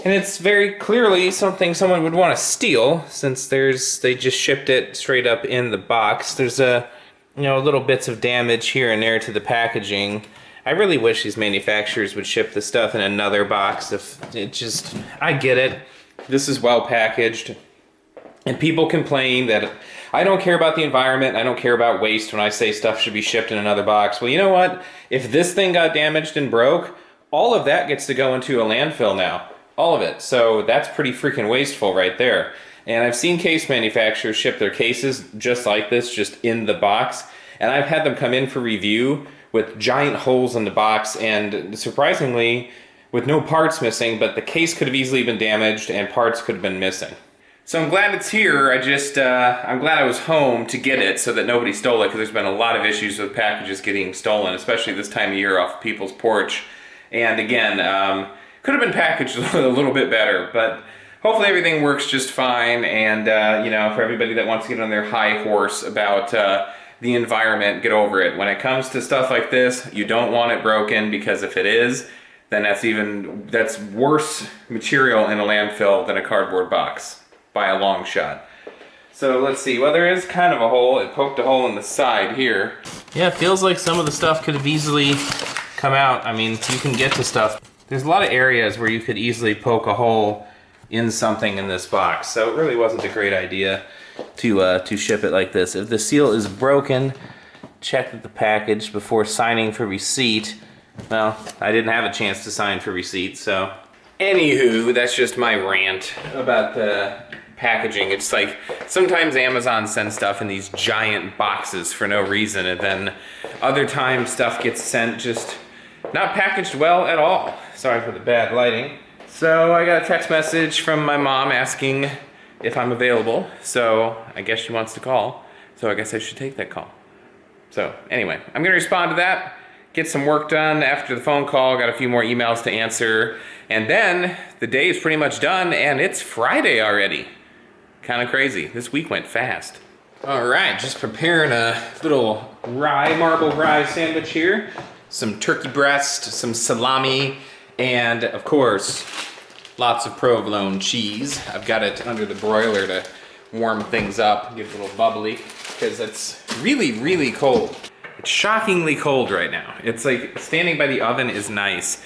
And it's very clearly something someone would want to steal, since they just shipped it straight up in the box. There's little bits of damage here and there to the packaging. I really wish these manufacturers would ship the stuff in another box. I get it. This is well packaged. And people complain that I don't care about the environment, I don't care about waste when I say stuff should be shipped in another box. Well, you know what? If this thing got damaged and broke, all of that gets to go into a landfill now. All of it. So that's pretty freaking wasteful right there. And I've seen case manufacturers ship their cases just like this, just in the box. And I've had them come in for review with giant holes in the box and surprisingly with no parts missing, but the case could have easily been damaged and parts could have been missing. So I'm glad it's here. I'm glad I was home to get it so that nobody stole it, because there's been a lot of issues with packages getting stolen, especially this time of year off people's porch. And again, could have been packaged a little bit better, but hopefully everything works just fine. And for everybody that wants to get on their high horse about the environment, get over it. When it comes to stuff like this, you don't want it broken, because if it is, then that's worse material in a landfill than a cardboard box by a long shot. So let's see. Well, there is kind of a hole. It poked a hole in the side here. Yeah, it feels like some of the stuff could have easily come out. I mean, you can get to stuff. There's a lot of areas where you could easily poke a hole in something in this box. So it really wasn't a great idea to ship it like this. If the seal is broken, check the package before signing for receipt. Well, I didn't have a chance to sign for receipt, so. Anywho, that's just my rant about the packaging. It's like, sometimes Amazon sends stuff in these giant boxes for no reason, and then other times stuff gets sent just not packaged well at all. Sorry for the bad lighting. So I got a text message from my mom asking if I'm available, so I guess she wants to call, so I guess I should take that call. So anyway, I'm gonna respond to that, get some work done after the phone call, got a few more emails to answer, and then the day is pretty much done and it's Friday already. Kind of crazy. This week went fast. All right, just preparing a little marble rye sandwich here. Some turkey breast, some salami, and of course, lots of provolone cheese. I've got it under the broiler to warm things up, get a little bubbly, because it's really, really cold. It's shockingly cold right now. It's like standing by the oven is nice,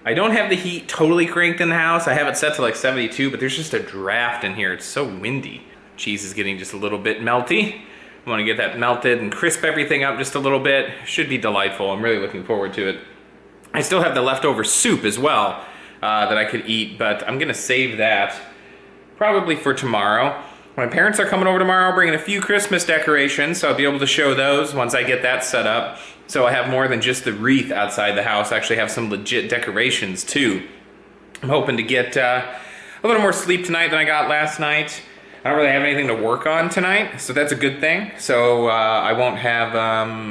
I don't have the heat totally cranked in the house. I have it set to like 72, but there's just a draft in here. It's so windy. Cheese is getting just a little bit melty. I want to get that melted and crisp everything up just a little bit. Should be delightful. I'm really looking forward to it. I still have the leftover soup as well that I could eat, but I'm gonna save that probably for tomorrow. My parents are coming over tomorrow, bringing a few Christmas decorations, so I'll be able to show those once I get that set up. So I have more than just the wreath outside the house. I actually have some legit decorations too. I'm hoping to get a little more sleep tonight than I got last night. I don't really have anything to work on tonight, so that's a good thing. So I won't have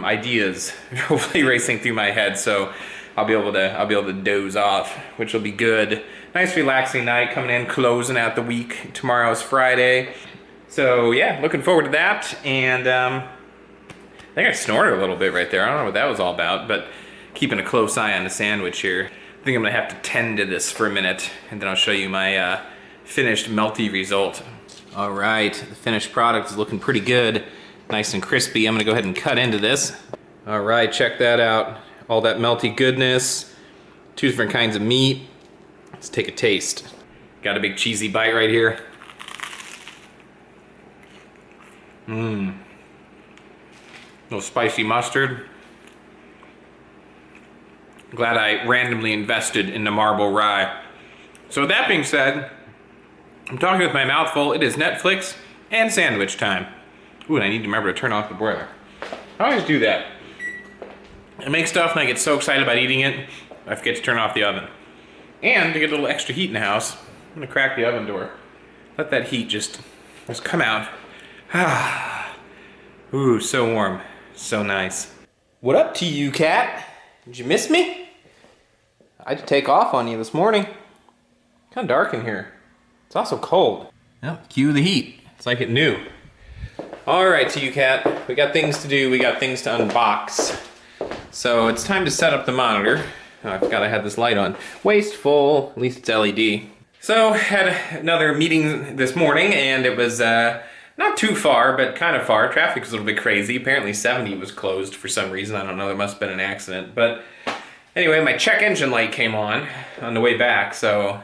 ideas hopefully racing through my head. So I'll be able to doze off, which will be good. Nice relaxing night coming in, closing out the week. Tomorrow's Friday. So yeah, looking forward to that. And I think I snorted a little bit right there. I don't know what that was all about, but keeping a close eye on the sandwich here. I think I'm gonna have to tend to this for a minute, and then I'll show you my finished melty result. All right, the finished product is looking pretty good. Nice and crispy. I'm gonna go ahead and cut into this. All right, check that out. All that melty goodness. 2 different kinds of meat. Let's take a taste. Got a big cheesy bite right here. Mmm. Little spicy mustard. Glad I randomly invested in the marble rye. So with that being said, I'm talking with my mouth full. It is Netflix and sandwich time. Ooh, and I need to remember to turn off the boiler. I always do that. I make stuff and I get so excited about eating it, I forget to turn off the oven. And to get a little extra heat in the house, I'm gonna crack the oven door. Let that heat just come out. Ooh, so warm, so nice. What up to you, cat? Did you miss me? I had to take off on you this morning. Kind of dark in here. It's also cold. Well, cue the heat. It's like it knew. All right, to you, cat. We got things to do. We got things to unbox. So it's time to set up the monitor. Oh, I forgot I had this light on. Wasteful, at least it's LED. So had another meeting this morning, and it was not too far, but kind of far. Traffic was a little bit crazy. Apparently 70 was closed for some reason. I don't know, there must have been an accident. But anyway, my check engine light came on the way back, so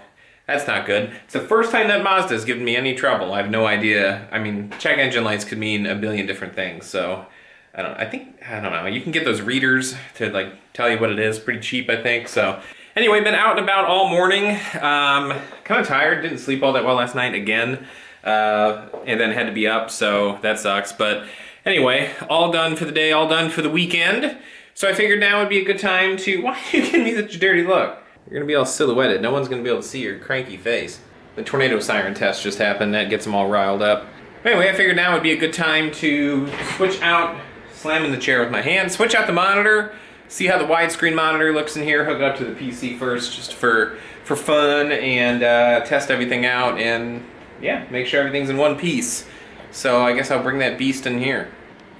that's not good. It's the first time that Mazda's given me any trouble. I have no idea. I mean, check engine lights could mean a billion different things, so I don't know. You can get those readers to like tell you what it is, pretty cheap, I think. So anyway, been out and about all morning. Kind of tired, didn't sleep all that well last night again. And then had to be up, so that sucks. But anyway, all done for the day, all done for the weekend. So I figured now would be a good time to, why are you giving me such a dirty look? You're gonna be all silhouetted. No one's gonna be able to see your cranky face. The tornado siren test just happened. That gets them all riled up. Anyway, I figured now would be a good time to switch out, slam in the chair with my hand, switch out the monitor, see how the widescreen monitor looks in here, hook it up to the PC first just for fun, and test everything out, and yeah, make sure everything's in one piece. So I guess I'll bring that beast in here.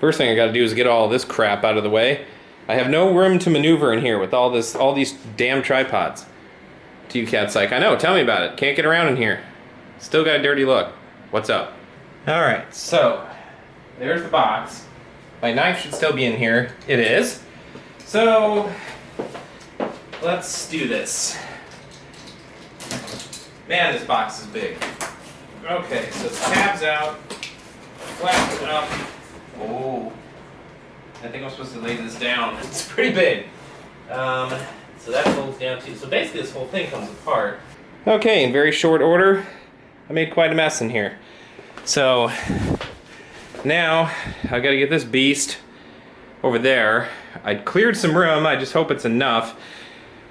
First thing I gotta do is get all this crap out of the way. I have no room to maneuver in here with all these damn tripods. To you, cat's like, I know, tell me about it. Can't get around in here. Still got a dirty look. What's up? All right, so there's the box. My knife should still be in here. It is. So let's do this. Man, this box is big. Okay, so the tab's out. Flatten it up. Oh. I think I'm supposed to lay this down. It's pretty big. So that folds down too. So basically this whole thing comes apart. Okay, in very short order, I made quite a mess in here. So now I gotta get this beast over there. I cleared some room, I just hope it's enough.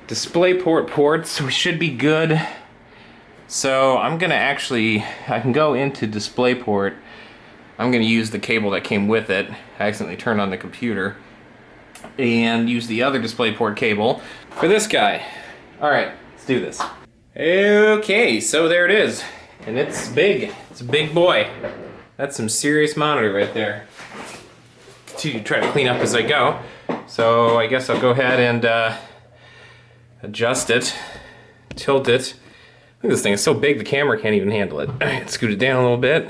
DisplayPort ports, we should be good. So I'm gonna I can go into DisplayPort. I'm gonna use the cable that came with it. I accidentally turned on the computer. And use the other DisplayPort cable for this guy. All right, let's do this. Okay, so there it is. And it's big, it's a big boy. That's some serious monitor right there. To try to clean up as I go. So I guess I'll go ahead and adjust it, tilt it. Look at this thing, it's so big the camera can't even handle it. All right, scoot it down a little bit.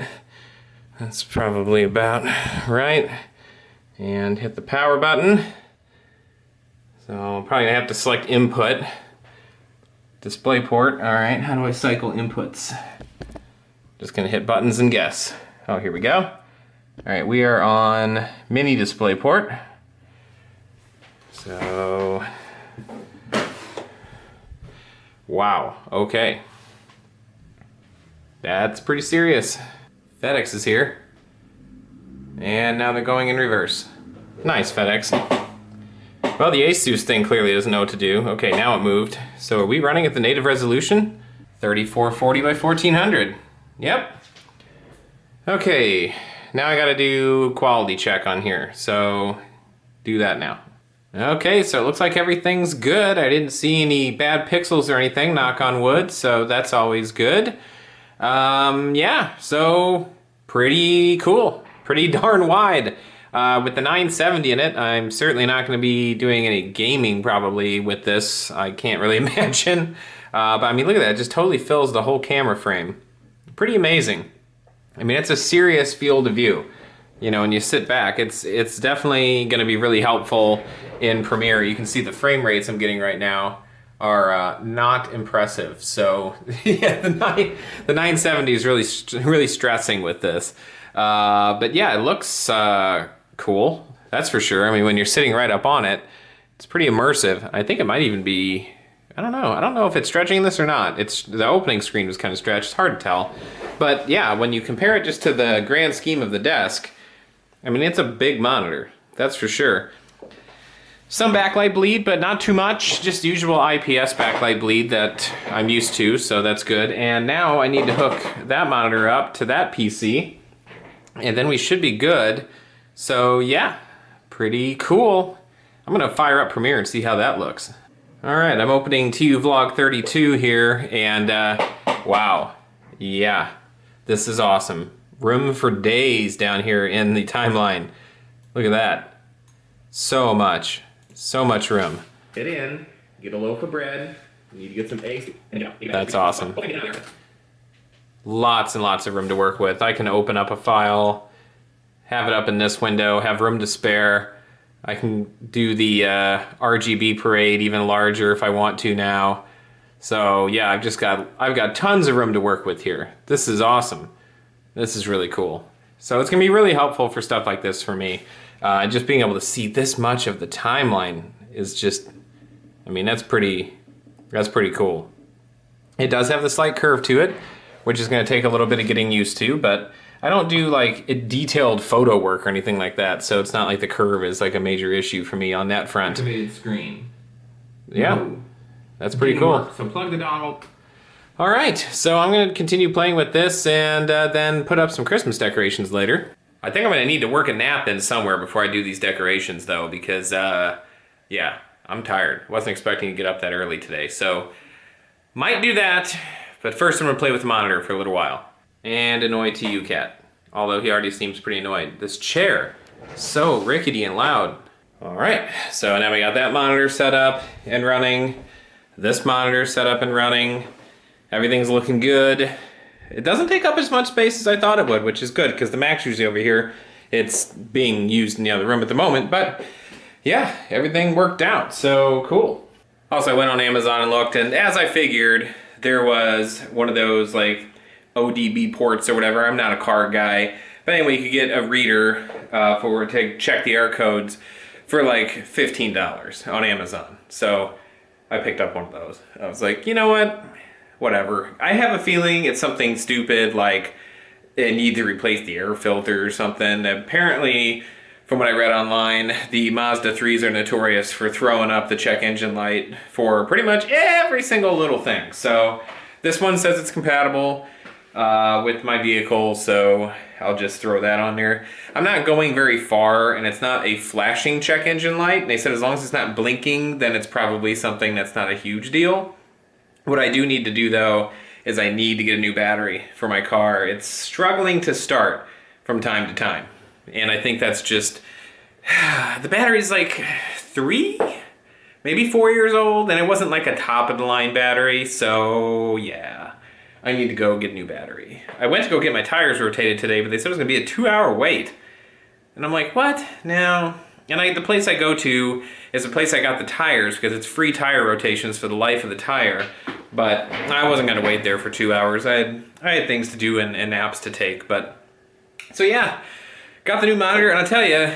That's probably about right. And hit the power button. So I'm probably gonna have to select input. Display port, all right, how do I cycle inputs? Just gonna hit buttons and guess. Oh, here we go. All right, we are on mini display port. So, wow, okay. That's pretty serious. FedEx is here. And now they're going in reverse. Nice, FedEx. Well, the Asus thing clearly doesn't know what to do. Okay, now it moved. So are we running at the native resolution? 3440 by 1400. Yep. Okay, now I gotta do quality check on here. So do that now. Okay, so it looks like everything's good. I didn't see any bad pixels or anything, knock on wood, so that's always good. Yeah, so pretty cool. Pretty darn wide. With the 970 in it, I'm certainly not going to be doing any gaming probably with this. I can't really imagine. But I mean, look at that. It just totally fills the whole camera frame. Pretty amazing. I mean, it's a serious field of view. You know, when you sit back, it's definitely going to be really helpful in Premiere. You can see the frame rates I'm getting right now are not impressive. So yeah, the 970 is really stressing with this. But yeah, it looks cool, that's for sure. I mean, when you're sitting right up on it, it's pretty immersive. I think it might even be, I don't know if it's stretching this or not. The opening screen was kind of stretched, it's hard to tell. But yeah, when you compare it just to the grand scheme of the desk, I mean, it's a big monitor, that's for sure. Some backlight bleed, but not too much. Just usual IPS backlight bleed that I'm used to, so that's good. And now I need to hook that monitor up to that PC, and then we should be good. So yeah, pretty cool. I'm gonna fire up Premiere and see how that looks. All right, I'm opening TUVlog 32 here, and wow, yeah, this is awesome. Room for days down here in the timeline. Look at that. So much room. Get in, get a loaf of bread, you need to get some eggs. That's awesome. Lots and lots of room to work with. I can open up a file, have it up in this window, have room to spare. I can do the RGB parade even larger if I want to now. So yeah, I've got tons of room to work with here. This is awesome. This is really cool. So it's gonna be really helpful for stuff like this for me. Just being able to see this much of the timeline is just, I mean, that's pretty cool. It does have the slight curve to it, which is gonna take a little bit of getting used to, but I don't do like detailed photo work or anything like that, so it's not like the curve is like a major issue for me on that front. Activated screen. Yeah, Ooh. that's pretty cool. So plug the dongle. All right, so I'm gonna continue playing with this and then put up some Christmas decorations later. I think I'm gonna need to work a nap in somewhere before I do these decorations though, because yeah, I'm tired. Wasn't expecting to get up that early today, so might do that, but first I'm gonna play with the monitor for a little while. And annoy TU Cat, although he already seems pretty annoyed. This chair, so rickety and loud. All right, so now we got that monitor set up and running, this monitor set up and running. Everything's looking good. It doesn't take up as much space as I thought it would, which is good because the Mac's usually over here. It's being used in the other room at the moment, but yeah, everything worked out, so cool. Also, I went on Amazon and looked, and as I figured, there was one of those like ODB ports or whatever. I'm not a card guy, but anyway, you could get a reader to check the air codes for like $15 on Amazon. So I picked up one of those. I was like, you know what? Whatever. I have a feeling it's something stupid like it need to replace the air filter or something. Apparently, from what I read online, the Mazda 3s are notorious for throwing up the check engine light for pretty much every single little thing. So this one says it's compatible with my vehicle, so I'll just throw that on there. I'm not going very far, and it's not a flashing check engine light. They said as long as it's not blinking, then it's probably something that's not a huge deal. What I do need to do though, is I need to get a new battery for my car. It's struggling to start from time to time. And I think that's just, the battery's like 3, maybe 4 years old, and it wasn't like a top of the line battery, so yeah. I need to go get a new battery. I went to go get my tires rotated today, but they said it was gonna be a 2-hour wait. And I'm like, what? No. And the place I go to is the place I got the tires because it's free tire rotations for the life of the tire. but I wasn't gonna wait there for 2 hours. I had things to do and naps to take, but so yeah, got the new monitor, and I'll tell you,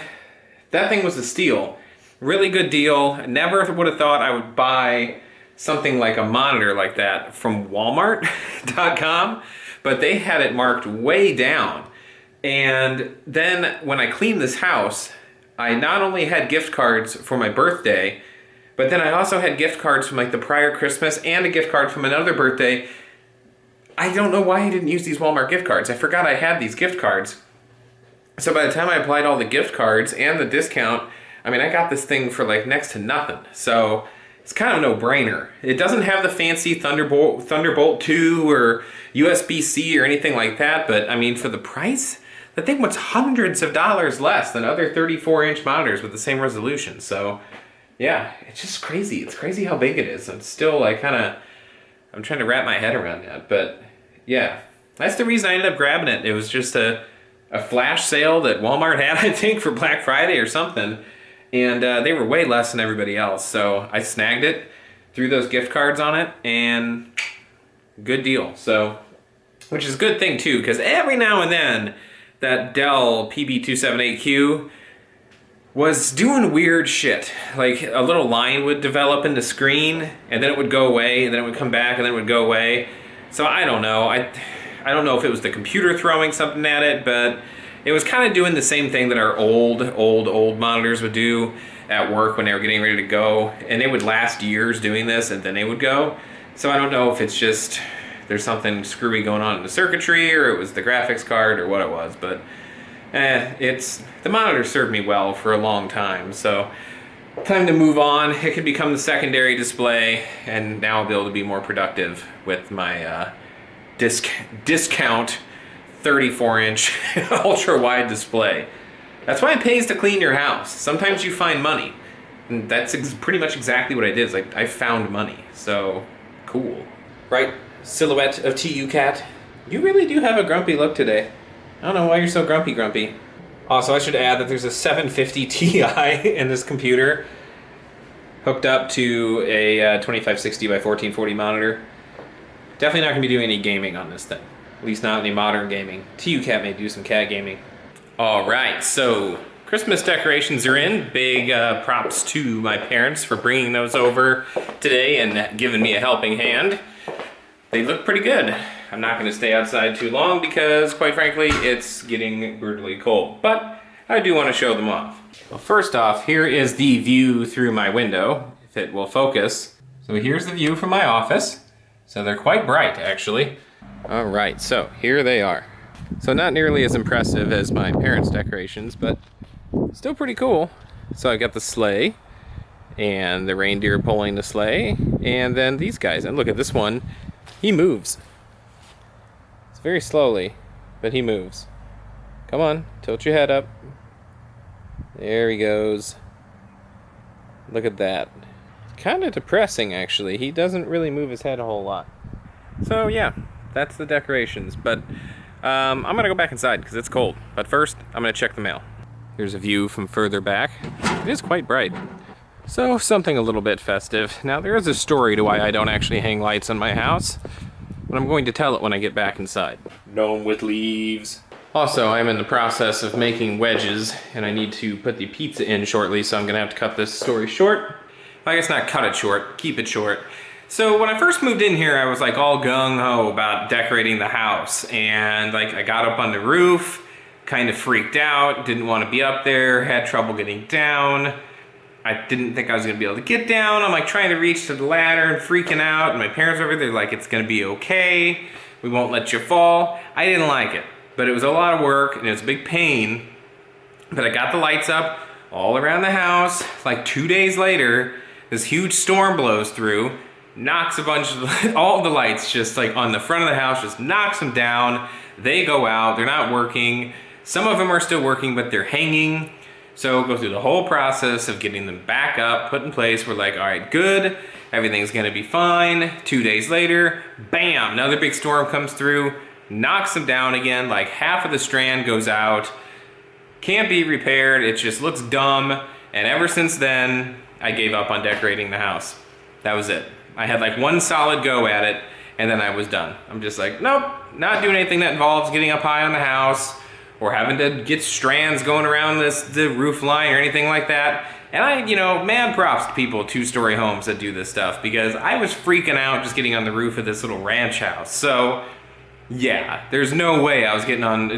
that thing was a steal. Really good deal. Never would have thought I would buy something like a monitor like that from Walmart.com, but they had it marked way down. And then when I cleaned this house, I not only had gift cards for my birthday, but then I also had gift cards from like the prior Christmas and a gift card from another birthday. I don't know why I didn't use these Walmart gift cards. I forgot I had these gift cards. So by the time I applied all the gift cards and the discount, I mean, I got this thing for like next to nothing. So it's kind of a no-brainer. It doesn't have the fancy Thunderbolt 2 or USB-C or anything like that, but I mean, for the price, the thing was hundreds of dollars less than other 34-inch monitors with the same resolution. So yeah, it's just crazy. It's crazy how big it is. I'm still like I'm trying to wrap my head around that, but yeah, that's the reason I ended up grabbing it. It was just a flash sale that Walmart had, I think, for Black Friday or something. And they were way less than everybody else. So I snagged it, threw those gift cards on it, and good deal. So, which is a good thing too, because every now and then that Dell PB278Q was doing weird shit. Like a little line would develop in the screen, and then it would go away, and then it would come back, and then it would go away. So I don't know. I don't know if it was the computer throwing something at it, but it was kind of doing the same thing that our old monitors would do at work when they were getting ready to go. And they would last years doing this, and then they would go. So I don't know if it's just there's something screwy going on in the circuitry, or it was the graphics card, or what it was. But the monitor served me well for a long time. So time to move on. It could become the secondary display, and now I'll be able to be more productive with my discount 34-inch ultra-wide display. That's why it pays to clean your house. Sometimes you find money. And that's pretty much exactly what I did. It's like, I found money. So, cool. Right, silhouette of TU Cat. You really do have a grumpy look today. I don't know why you're so grumpy. Also, I should add that there's a 750 Ti in this computer, hooked up to a 2560 by 1440 monitor. Definitely not going to be doing any gaming on this thing. At least not any modern gaming. TU Cat may do some cat gaming. Alright, so Christmas decorations are in. Big props to my parents for bringing those over today and giving me a helping hand. They look pretty good. I'm not going to stay outside too long because, quite frankly, it's getting brutally cold. But I do want to show them off. Well, first off, here is the view through my window, if it will focus. So here's the view from my office. So they're quite bright, actually. All right, so here they are. So not nearly as impressive as my parents' decorations, but still pretty cool. So I got the sleigh, and the reindeer pulling the sleigh, and then these guys. And look at this one, he moves. It's very slowly, but he moves. Come on, tilt your head up. There he goes. Look at that. Kind of depressing, actually. He doesn't really move his head a whole lot. So yeah, that's the decorations. But I'm gonna go back inside because it's cold. But first, I'm gonna check the mail. Here's a view from further back. It is quite bright. So something a little bit festive. Now there is a story to why I don't actually hang lights on my house, but I'm going to tell it when I get back inside. Gnome with leaves. Also, I'm in the process of making wedges, and I need to put the pizza in shortly, so I'm gonna have to cut this story short. I guess not cut it short, keep it short. So when I first moved in here, I was like all gung-ho about decorating the house. And like I got up on the roof, kind of freaked out, didn't want to be up there, had trouble getting down. I didn't think I was gonna be able to get down. I'm like trying to reach to the ladder and freaking out. And my parents were over there like, it's gonna be okay. We won't let you fall. I didn't like it, but it was a lot of work and it was a big pain. But I got the lights up all around the house. Like 2 days later, this huge storm blows through, knocks a bunch of, all the lights just like on the front of the house, just knocks them down. They go out, they're not working. Some of them are still working, but they're hanging. So go through the whole process of getting them back up, put in place. We're like, all right, good. Everything's gonna be fine. 2 days later, bam, another big storm comes through, knocks them down again, like half of the strand goes out. Can't be repaired, it just looks dumb. And ever since then, I gave up on decorating the house. That was it. I had like one solid go at it, and then I was done. I'm just like, nope, not doing anything that involves getting up high on the house or having to get strands going around the roof line or anything like that. And I, you know, mad props to people, 2-story homes that do this stuff, because I was freaking out just getting on the roof of this little ranch house. So yeah, there's no way I was getting on,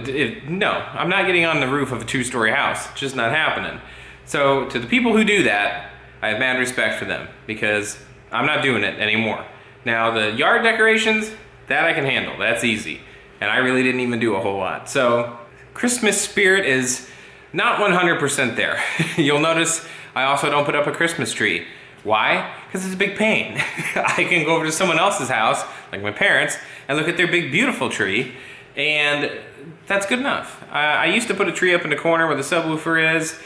no, I'm not getting on the roof of a 2-story house. It's just not happening. So to the people who do that, I have mad respect for them, because I'm not doing it anymore. Now the yard decorations, that I can handle, that's easy. And I really didn't even do a whole lot. So Christmas spirit is not 100% there. You'll notice I also don't put up a Christmas tree. Why? Because it's a big pain. I can go over to someone else's house, like my parents, and look at their big beautiful tree, and that's good enough. I used to put a tree up in the corner where the subwoofer is,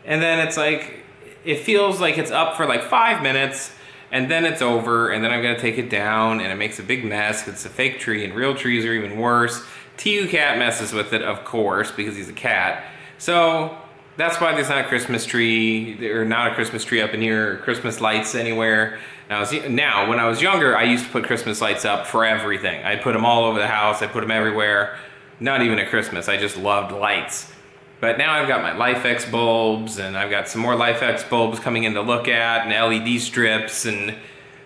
and then it's like, it feels like it's up for like 5 minutes, and then it's over, and then I've got to take it down, and it makes a big mess. It's a fake tree, and real trees are even worse. TU cat messes with it, of course, because he's a cat. So that's why there's not a Christmas tree, or not a Christmas tree up in here, or Christmas lights anywhere. Now, when I was younger, I used to put Christmas lights up for everything. I'd put them all over the house, I put them everywhere. Not even at Christmas, I just loved lights. But now I've got my LifeX bulbs, and I've got some more LifeX bulbs coming in to look at, and LED strips, and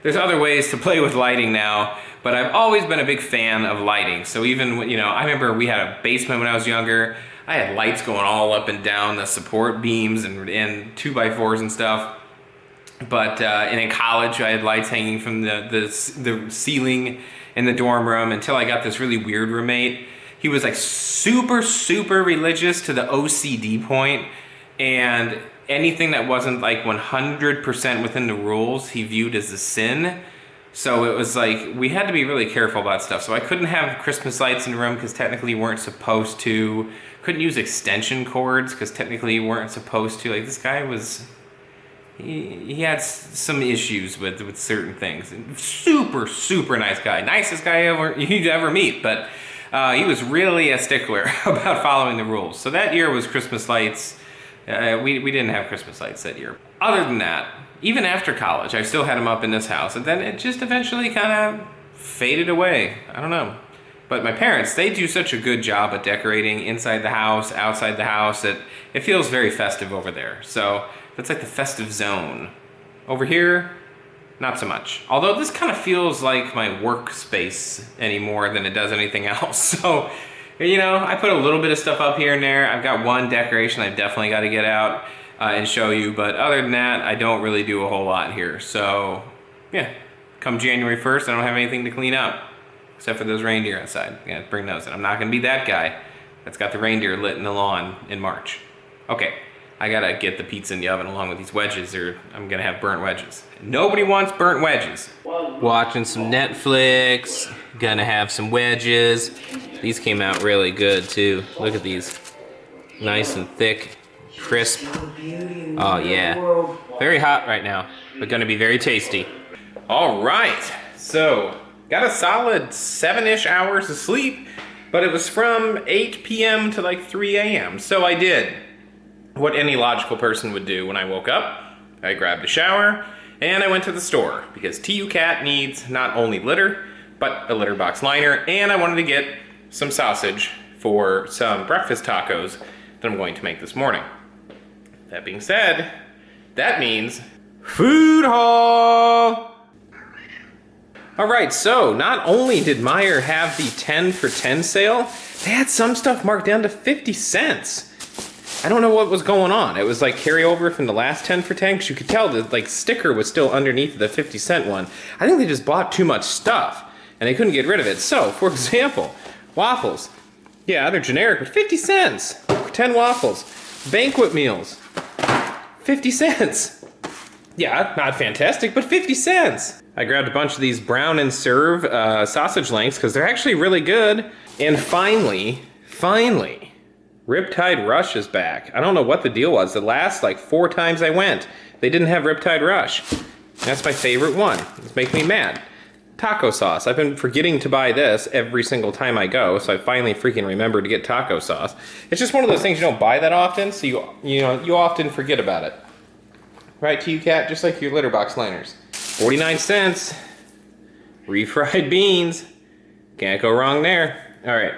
there's other ways to play with lighting now. But I've always been a big fan of lighting. So even, you know, I remember we had a basement when I was younger. I had lights going all up and down the support beams and 2x4s and stuff. But and in college, I had lights hanging from the ceiling in the dorm room until I got this really weird roommate. He was like super, super religious to the OCD point, and anything that wasn't like 100% within the rules, he viewed as a sin. So it was like, we had to be really careful about stuff. So I couldn't have Christmas lights in the room because technically you weren't supposed to. Couldn't use extension cords because technically you weren't supposed to. Like, this guy was, he had some issues with certain things. Super, super nice guy. Nicest guy you'd ever meet, but he was really a stickler about following the rules. So that year was Christmas lights. We didn't have Christmas lights that year. Other than that, even after college, I still had them up in this house, and then it just eventually kind of faded away. I don't know. But my parents, they do such a good job at decorating inside the house, outside the house, that it feels very festive over there. So that's like the festive zone. Over here, not so much. Although this kind of feels like my workspace anymore than it does anything else. So, you know, I put a little bit of stuff up here and there. I've got one decoration I've definitely got to get out and show you. But other than that, I don't really do a whole lot here. So, yeah, come January 1st, I don't have anything to clean up. Except for those reindeer outside. Yeah, bring those in. I'm not gonna be that guy that's got the reindeer lit in the lawn in March. Okay, I gotta get the pizza in the oven along with these wedges, or I'm gonna have burnt wedges. Nobody wants burnt wedges. Watching some Netflix, gonna have some wedges. These came out really good too. Look at these. Nice and thick, crisp. Oh yeah. Very hot right now, but gonna be very tasty. All right, so got a solid 7-ish hours of sleep, but it was from 8 p.m. to like 3 a.m. So I did what any logical person would do when I woke up. I grabbed a shower and I went to the store because TU Cat needs not only litter, but a litter box liner, and I wanted to get some sausage for some breakfast tacos that I'm going to make this morning. That being said, that means food haul! Alright, so not only did Meijer have the 10 for 10 sale, they had some stuff marked down to 50 cents. I don't know what was going on. It was like carryover from the last 10 for 10, because you could tell the like sticker was still underneath the 50-cent one. I think they just bought too much stuff, and they couldn't get rid of it. So, for example, waffles. Yeah, they're generic, but 50 cents for 10 waffles. Banquet meals, 50 cents. Yeah, not fantastic, but 50 cents. I grabbed a bunch of these brown and serve sausage links because they're actually really good. And finally, Riptide Rush is back. I don't know what the deal was. The last like 4 times I went, they didn't have Riptide Rush. That's my favorite one. It's making me mad. Taco sauce. I've been forgetting to buy this every single time I go, so I finally freaking remembered to get taco sauce. It's just one of those things you don't buy that often, so you often forget about it. Right, TU Cat? Just like your litter box liners. 49 cents. Refried beans. Can't go wrong there. All right.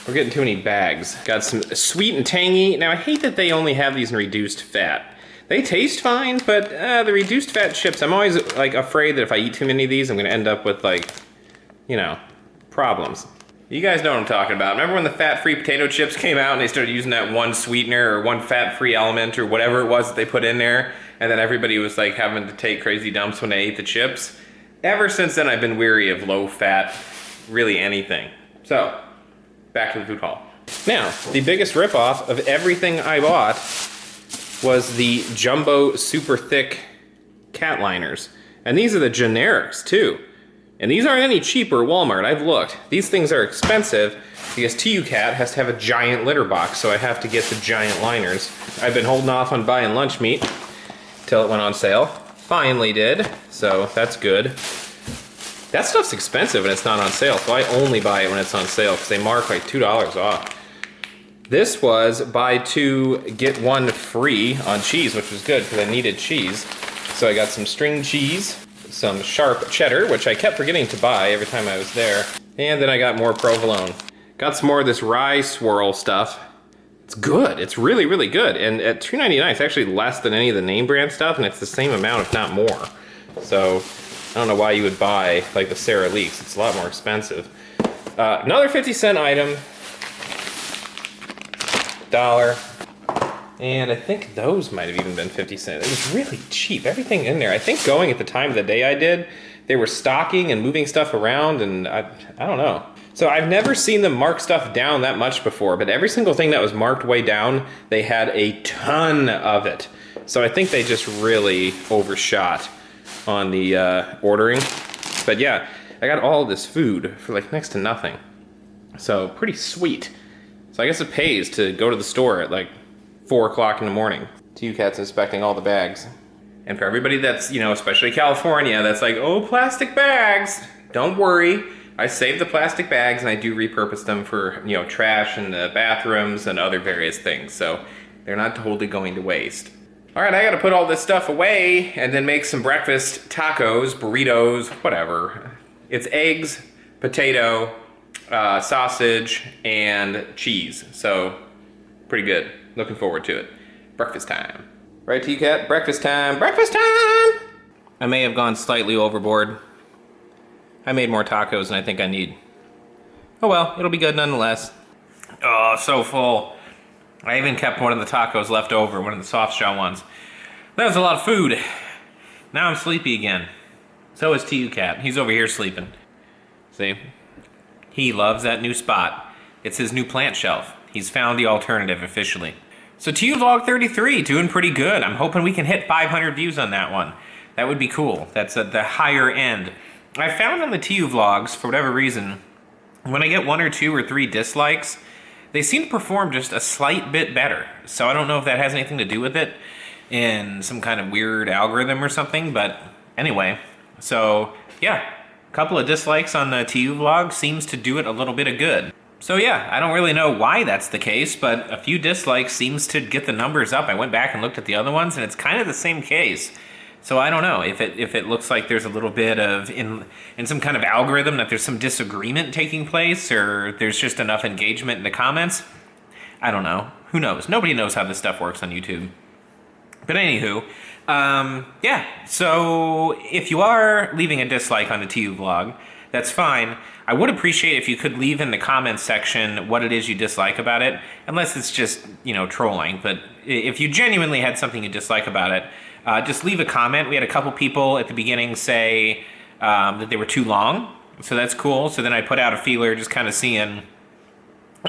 We're getting too many bags. Got some sweet and tangy. Now, I hate that they only have these in reduced fat. They taste fine, but the reduced fat chips, I'm always like afraid that if I eat too many of these, I'm gonna end up with like, you know, problems. You guys know what I'm talking about. Remember when the fat-free potato chips came out and they started using that one sweetener or one fat-free element or whatever it was that they put in there, and then everybody was like having to take crazy dumps when they ate the chips? Ever since then, I've been weary of low-fat, really anything. So, back to the food haul. Now, the biggest ripoff of everything I bought was the jumbo super thick cat liners. And these are the generics too. And these aren't any cheaper at Walmart, I've looked. These things are expensive because TUCat has to have a giant litter box, so I have to get the giant liners. I've been holding off on buying lunch meat till it went on sale. Finally did, so that's good. That stuff's expensive when it's not on sale, so I only buy it when it's on sale because they mark like $2 off. This was buy two, get one free on cheese, which was good because I needed cheese. So I got some string cheese, some sharp cheddar, which I kept forgetting to buy every time I was there. And then I got more provolone. Got some more of this rye swirl stuff. It's good, it's really, really good. And at $2.99, it's actually less than any of the name brand stuff, and it's the same amount, if not more. So, I don't know why you would buy like the Sara Leeks. It's a lot more expensive. Another 50-cent item. $1. And I think those might have even been 50 cents. It was really cheap. Everything in there. I think going at the time of the day I did, they were stocking and moving stuff around, and I don't know. So I've never seen them mark stuff down that much before, but every single thing that was marked way down, they had a ton of it. So I think they just really overshot on the ordering. But yeah, I got all this food for like next to nothing. So pretty sweet. So I guess it pays to go to the store at like 4 o'clock in the morning. TUCat's inspecting all the bags. And for everybody that's, you know, especially California, that's like, oh, plastic bags. Don't worry. I save the plastic bags and I do repurpose them for, you know, trash in the bathrooms and other various things. So they're not totally going to waste. All right, I gotta put all this stuff away and then make some breakfast tacos, burritos, whatever. It's eggs, potato, sausage, and cheese. So pretty good. Looking forward to it. Breakfast time. Right, TUCat? Breakfast time. Breakfast time! I may have gone slightly overboard. I made more tacos than I think I need. Oh well, it'll be good nonetheless. Oh, so full. I even kept one of the tacos left over, one of the soft shell ones. That was a lot of food. Now I'm sleepy again. So is TUCat. He's over here sleeping. See? He loves that new spot. It's his new plant shelf. He's found the alternative officially. So TUVlog 33, doing pretty good. I'm hoping we can hit 500 views on that one. That would be cool. That's at the higher end. I found on the TUVlogs, for whatever reason, when I get 1 or 2 or 3 dislikes, they seem to perform just a slight bit better. So I don't know if that has anything to do with it in some kind of weird algorithm or something, but anyway. So yeah, a couple of dislikes on the TUVlog seems to do it a little bit of good. So yeah, I don't really know why that's the case, but a few dislikes seems to get the numbers up. I went back and looked at the other ones, and it's kind of the same case. So I don't know if it looks like there's a little bit of, in some kind of algorithm, that there's some disagreement taking place, or there's just enough engagement in the comments. I don't know. Who knows? Nobody knows how this stuff works on YouTube. But anywho, yeah, so if you are leaving a dislike on the TUVlog, that's fine. I would appreciate if you could leave in the comments section what it is you dislike about it, unless it's just, you know, trolling. But if you genuinely had something you dislike about it, just leave a comment. We had a couple people at the beginning say that they were too long, so that's cool. So then I put out a feeler just kind of seeing,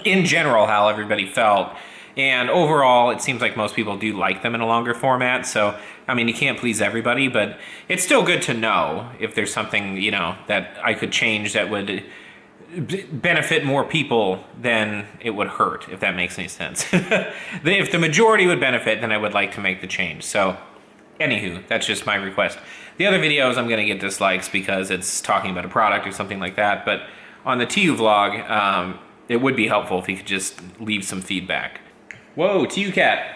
in general, how everybody felt. And overall, it seems like most people do like them in a longer format. So, I mean, you can't please everybody, but it's still good to know if there's something, you know, that I could change that would benefit more people than it would hurt, if that makes any sense. If the majority would benefit, then I would like to make the change. So, anywho, that's just my request. The other videos, I'm going to get dislikes because it's talking about a product or something like that. But on the TUVlog, it would be helpful if you could just leave some feedback. Whoa, TUCat.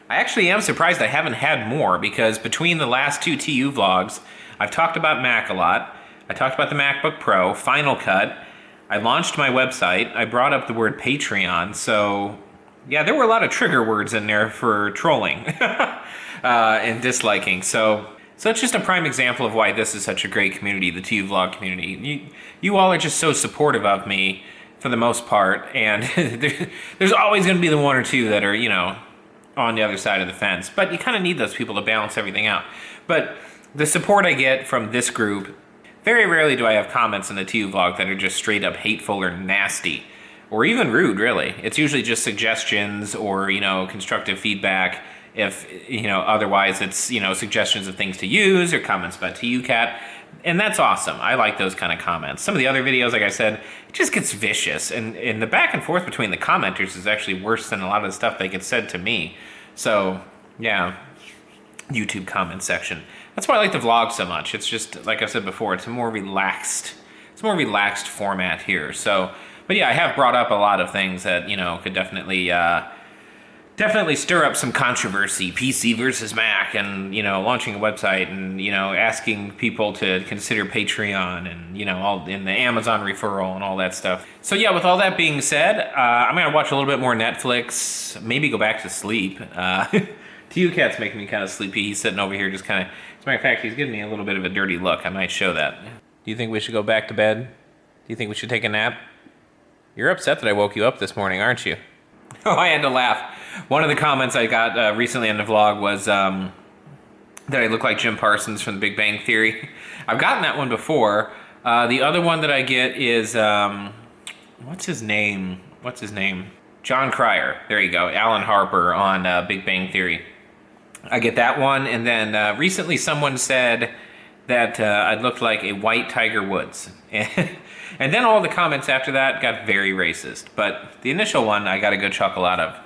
I actually am surprised I haven't had more, because between the last two TU vlogs, I've talked about Mac a lot. I talked about the MacBook Pro, Final Cut. I launched my website. I brought up the word Patreon. So yeah, there were a lot of trigger words in there for trolling and disliking. So it's just a prime example of why this is such a great community, the TUVlog community. You all are just so supportive of me for the most part, and there's always going to be the one or two that are, you know, on the other side of the fence. But you kind of need those people to balance everything out. But the support I get from this group, very rarely do I have comments in the TUVlog that are just straight up hateful or nasty, or even rude, really. It's usually just suggestions or, you know, constructive feedback. If, you know, otherwise it's, you know, suggestions of things to use or comments about TUCat. And that's awesome. I like those kind of comments. Some of the other videos, like I said, it just gets vicious. And the back and forth between the commenters is actually worse than a lot of the stuff that gets said to me. So, yeah, YouTube comment section. That's why I like the vlog so much. It's just, like I said before, it's a more relaxed format here. So, but yeah, I have brought up a lot of things that, you know, could definitely stir up some controversy, PC versus Mac, and, you know, launching a website, and, you know, asking people to consider Patreon, and, you know, all in the Amazon referral and all that stuff. So yeah, with all that being said, I'm gonna watch a little bit more Netflix, maybe go back to sleep. TUCat's making me kind of sleepy. He's sitting over here just kind of, as a matter of fact, he's giving me a little bit of a dirty look. I might show that. Do you think we should go back to bed? Do you think we should take a nap? You're upset that I woke you up this morning, aren't you? Oh, I had to laugh. One of the comments I got recently in the vlog was that I look like Jim Parsons from The Big Bang Theory. I've gotten that one before. The other one that I get is, what's his name? John Cryer. There you go. Alan Harper on Big Bang Theory. I get that one, and then recently someone said that I looked like a white Tiger Woods. And then all the comments after that got very racist. But the initial one I got a good chuckle out of.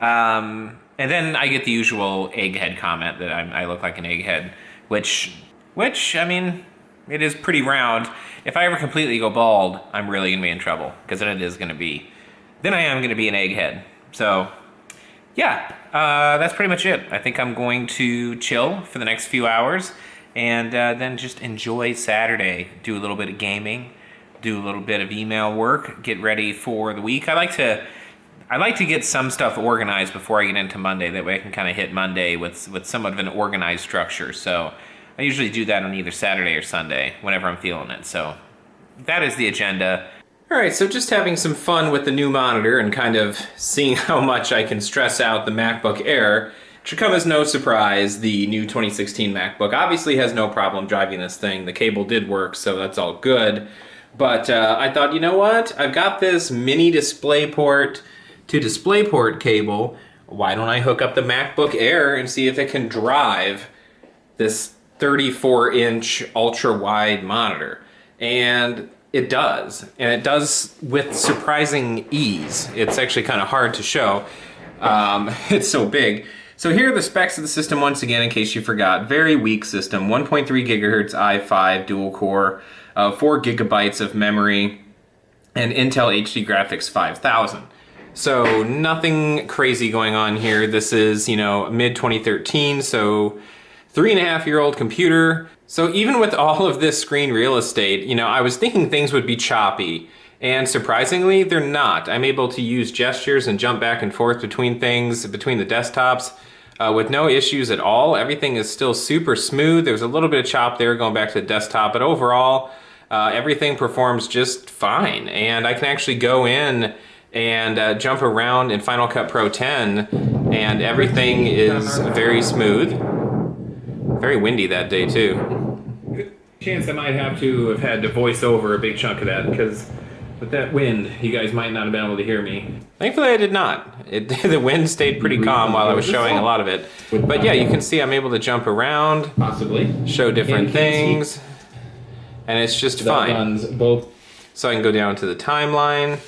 And then I get the usual egghead comment that I look like an egghead, which, I mean, it is pretty round. If I ever completely go bald, I'm really going to be in trouble, because then I am going to be an egghead. So, yeah, that's pretty much it. I think I'm going to chill for the next few hours, and then just enjoy Saturday, do a little bit of gaming, do a little bit of email work, get ready for the week. I like to get some stuff organized before I get into Monday. That way I can kind of hit Monday with somewhat of an organized structure. So I usually do that on either Saturday or Sunday, whenever I'm feeling it. So that is the agenda. All right, so just having some fun with the new monitor and kind of seeing how much I can stress out the MacBook Air. Should come as no surprise, the new 2016 MacBook obviously has no problem driving this thing. The cable did work, so that's all good. But I thought, you know what? I've got this mini DisplayPort to DisplayPort cable. Why don't I hook up the MacBook Air and see if it can drive this 34-inch ultra-wide monitor? And it does. And it does with surprising ease. It's actually kind of hard to show. It's so big. So here are the specs of the system once again, in case you forgot. Very weak system, 1.3 gigahertz i5 dual core, 4 gigabytes of memory, and Intel HD Graphics 5000. So nothing crazy going on here. This is, you know, mid-2013, so 3.5-year-old computer. So even with all of this screen real estate, you know, I was thinking things would be choppy. And surprisingly, they're not. I'm able to use gestures and jump back and forth between things, between the desktops, with no issues at all. Everything is still super smooth. There's a little bit of chop there going back to the desktop, but overall, everything performs just fine. And I can actually go in and jump around in Final Cut Pro 10, and everything is very smooth. Very windy that day, too. Good chance I might have had to voice over a big chunk of that, because with that wind, you guys might not have been able to hear me. Thankfully, I did not. The wind stayed pretty calm while I was showing a lot of it. But yeah, you can see I'm able to jump around, possibly show different things, and it's just fine. So I can go down to the timeline.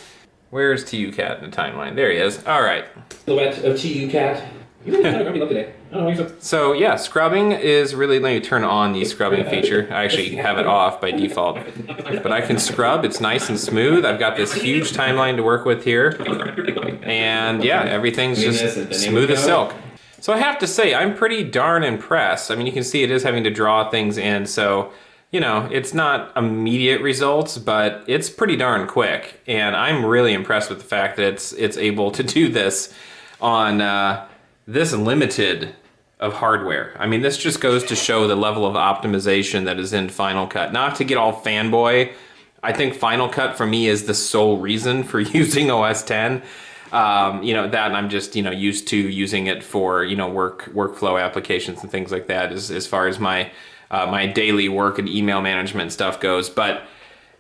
Where's TUCat in the timeline? There he is. All right. Silhouette of TUCat. You really kind of grumpy look today. I don't know. So yeah, scrubbing is really, let me turn on the scrubbing feature. I actually have it off by default. But I can scrub, it's nice and smooth. I've got this huge timeline to work with here. And yeah, everything's just smooth as silk. So I have to say, I'm pretty darn impressed. I mean, you can see it is having to draw things in, so, you know, it's not immediate results, but it's pretty darn quick. And I'm really impressed with the fact that it's able to do this on this limited of hardware. I mean, this just goes to show the level of optimization that is in Final Cut. Not to get all fanboy, I think Final Cut for me is the sole reason for using OS X. You know, that, and I'm just, you know, used to using it for, you know, workflow applications and things like that as far as my my daily work and email management stuff goes. But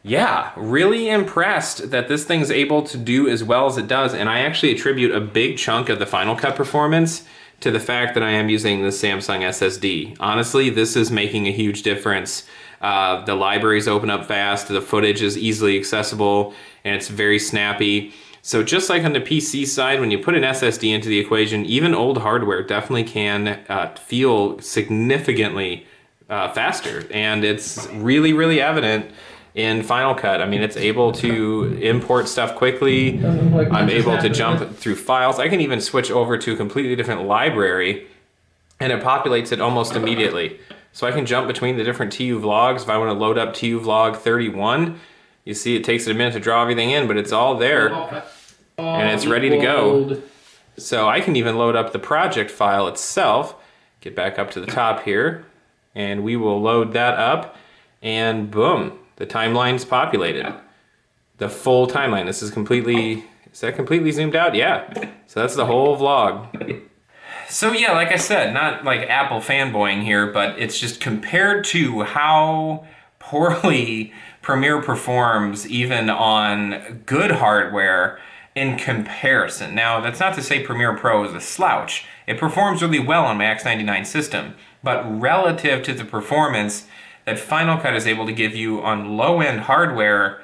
yeah, really impressed that this thing's able to do as well as it does. And I actually attribute a big chunk of the Final Cut performance to the fact that I am using the Samsung SSD. Honestly, this is making a huge difference. The libraries open up fast, the footage is easily accessible, and it's very snappy. So just like on the PC side, when you put an SSD into the equation, even old hardware definitely can feel significantly faster. And it's really, really evident in Final Cut. I mean, it's able to import stuff quickly. I'm able to jump through files. I can even switch over to a completely different library, and it populates it almost immediately. So I can jump between the different TUVlogs. If I want to load up TUVlog 31, you see it takes it a minute to draw everything in, but it's all there, and it's ready to go. So I can even load up the project file itself. Get back up to the top here, and we will load that up, and boom. The timeline's populated. The full timeline. This is completely, is that completely zoomed out? Yeah. So that's the whole vlog. So yeah, like I said, not like Apple fanboying here, but it's just compared to how poorly Premiere performs even on good hardware in comparison. Now, that's not to say Premiere Pro is a slouch. It performs really well on my X99 system, but relative to the performance that Final Cut is able to give you on low-end hardware,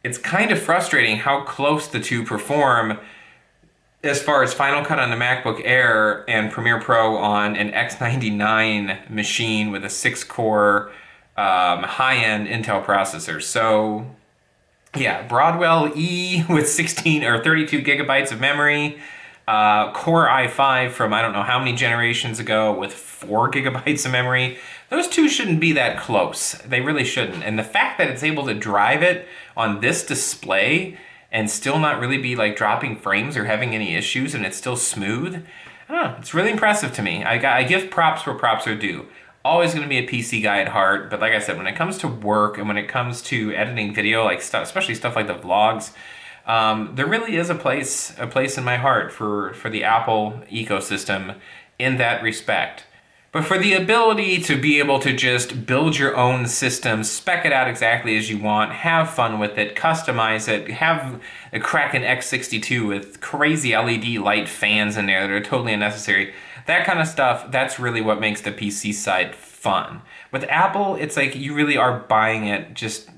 it's kind of frustrating how close the two perform as far as Final Cut on the MacBook Air and Premiere Pro on an X99 machine with a 6-core high-end Intel processor. So yeah, Broadwell E with 16 or 32 gigabytes of memory, Core i5 from I don't know how many generations ago with 4 gigabytes of memory. Those two shouldn't be that close. They really shouldn't. And the fact that it's able to drive it on this display and still not really be like dropping frames or having any issues, and it's still smooth, I don't know, it's really impressive to me. I give props where props are due. Always going to be a PC guy at heart, but like I said, when it comes to work and when it comes to editing video, like stuff, especially stuff like the vlogs, there really is a place in my heart for the Apple ecosystem in that respect. But for the ability to be able to just build your own system, spec it out exactly as you want, have fun with it, customize it, have a Kraken X62 with crazy LED light fans in there that are totally unnecessary, that kind of stuff, that's really what makes the PC side fun. With Apple, it's like you really are buying it just,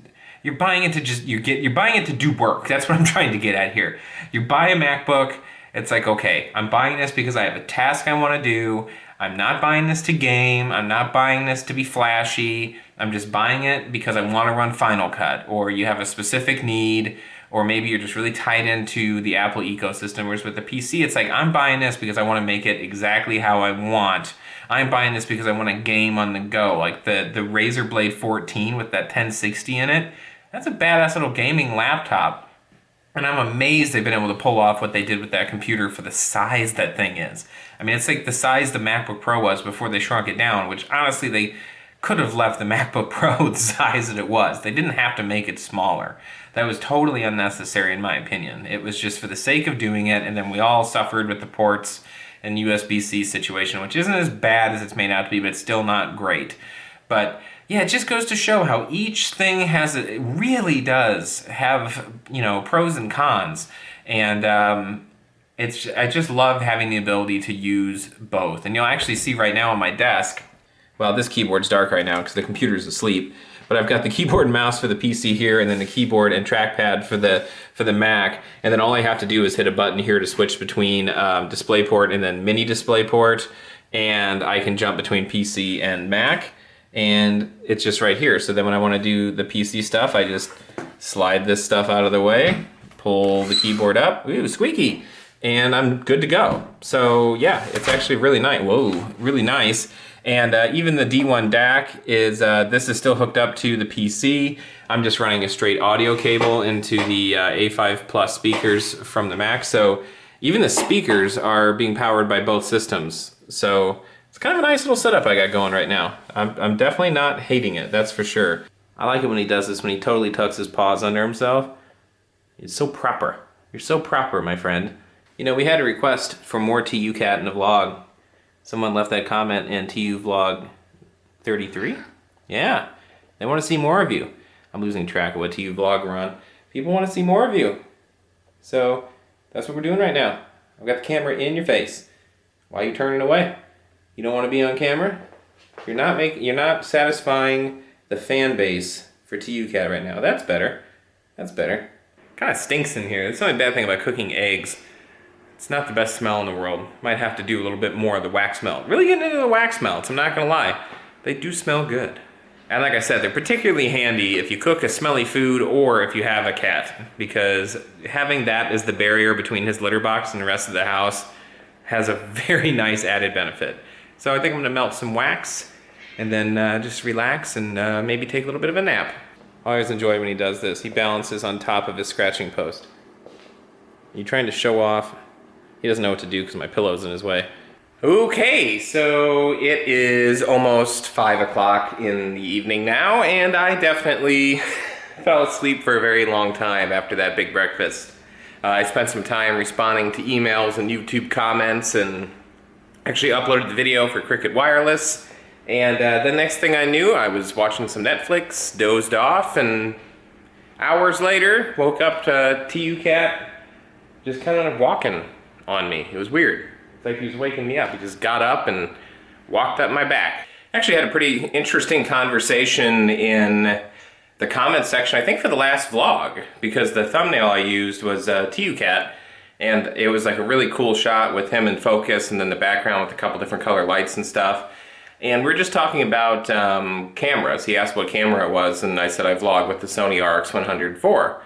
you're buying it to do work. That's what I'm trying to get at here. You buy a MacBook, it's like, okay, I'm buying this because I have a task I want to do. I'm not buying this to game. I'm not buying this to be flashy. I'm just buying it because I want to run Final Cut, or you have a specific need, or maybe you're just really tied into the Apple ecosystem. Whereas with the PC, it's like, I'm buying this because I want to make it exactly how I want. I'm buying this because I want to game on the go. Like the Razer Blade 14 with that 1060 in it, that's a badass little gaming laptop. And I'm amazed they've been able to pull off what they did with that computer for the size that thing is. I mean, it's like the size the MacBook Pro was before they shrunk it down, which honestly, they could have left the MacBook Pro the size that it was. They didn't have to make it smaller. That was totally unnecessary in my opinion. It was just for the sake of doing it, and then we all suffered with the ports and USB-C situation, which isn't as bad as it's made out to be, but it's still not great. But yeah, it just goes to show how each thing it really does have, you know, pros and cons. And I just love having the ability to use both. And you'll actually see right now on my desk, well, this keyboard's dark right now because the computer's asleep, but I've got the keyboard and mouse for the PC here, and then the keyboard and trackpad for the Mac, and then all I have to do is hit a button here to switch between DisplayPort and then Mini DisplayPort, and I can jump between PC and Mac, and it's just right here. So then when I want to do the PC stuff, I just slide this stuff out of the way, pull the keyboard up, ooh, squeaky, and I'm good to go. So yeah, it's actually really nice. Whoa, really nice. And even the D1 DAC is, this is still hooked up to the PC. I'm just running a straight audio cable into the A5 Plus speakers from the Mac. So even the speakers are being powered by both systems. So it's kind of a nice little setup I got going right now. I'm definitely not hating it, that's for sure. I like it when he does this, when he totally tucks his paws under himself. It's so proper. You're so proper, my friend. You know, we had a request for more TUCat in the vlog. Someone left that comment in TUVlog 33? Yeah, they want to see more of you. I'm losing track of what TUVlog we're on. People want to see more of you. So, that's what we're doing right now. I've got the camera in your face. Why are you turning away? You don't want to be on camera? You're not satisfying the fan base for TUCat right now. That's better. That's better. Kind of stinks in here. That's the only bad thing about cooking eggs. It's not the best smell in the world. Might have to do a little bit more of the wax melt. Really getting into the wax melts, I'm not gonna lie. They do smell good. And like I said, they're particularly handy if you cook a smelly food or if you have a cat, because having that as the barrier between his litter box and the rest of the house has a very nice added benefit. So I think I'm gonna melt some wax and then just relax and maybe take a little bit of a nap. I always enjoy when he does this. He balances on top of his scratching post. Are you trying to show off? He doesn't know what to do because my pillow's in his way. Okay, so it is almost 5 o'clock in the evening now, and I definitely fell asleep for a very long time after that big breakfast. I spent some time responding to emails and YouTube comments, and actually uploaded the video for Cricket Wireless. And the next thing I knew, I was watching some Netflix, dozed off, and hours later, woke up to TUCat just kind of walking on me. It was weird. It's like he was waking me up. He just got up and walked up my back. Actually had a pretty interesting conversation in the comments section, I think for the last vlog, because the thumbnail I used was TUCat, and it was like a really cool shot with him in focus and then the background with a couple different color lights and stuff. And we're just talking about cameras. He asked what camera it was, and I said I vlog with the Sony RX100 IV.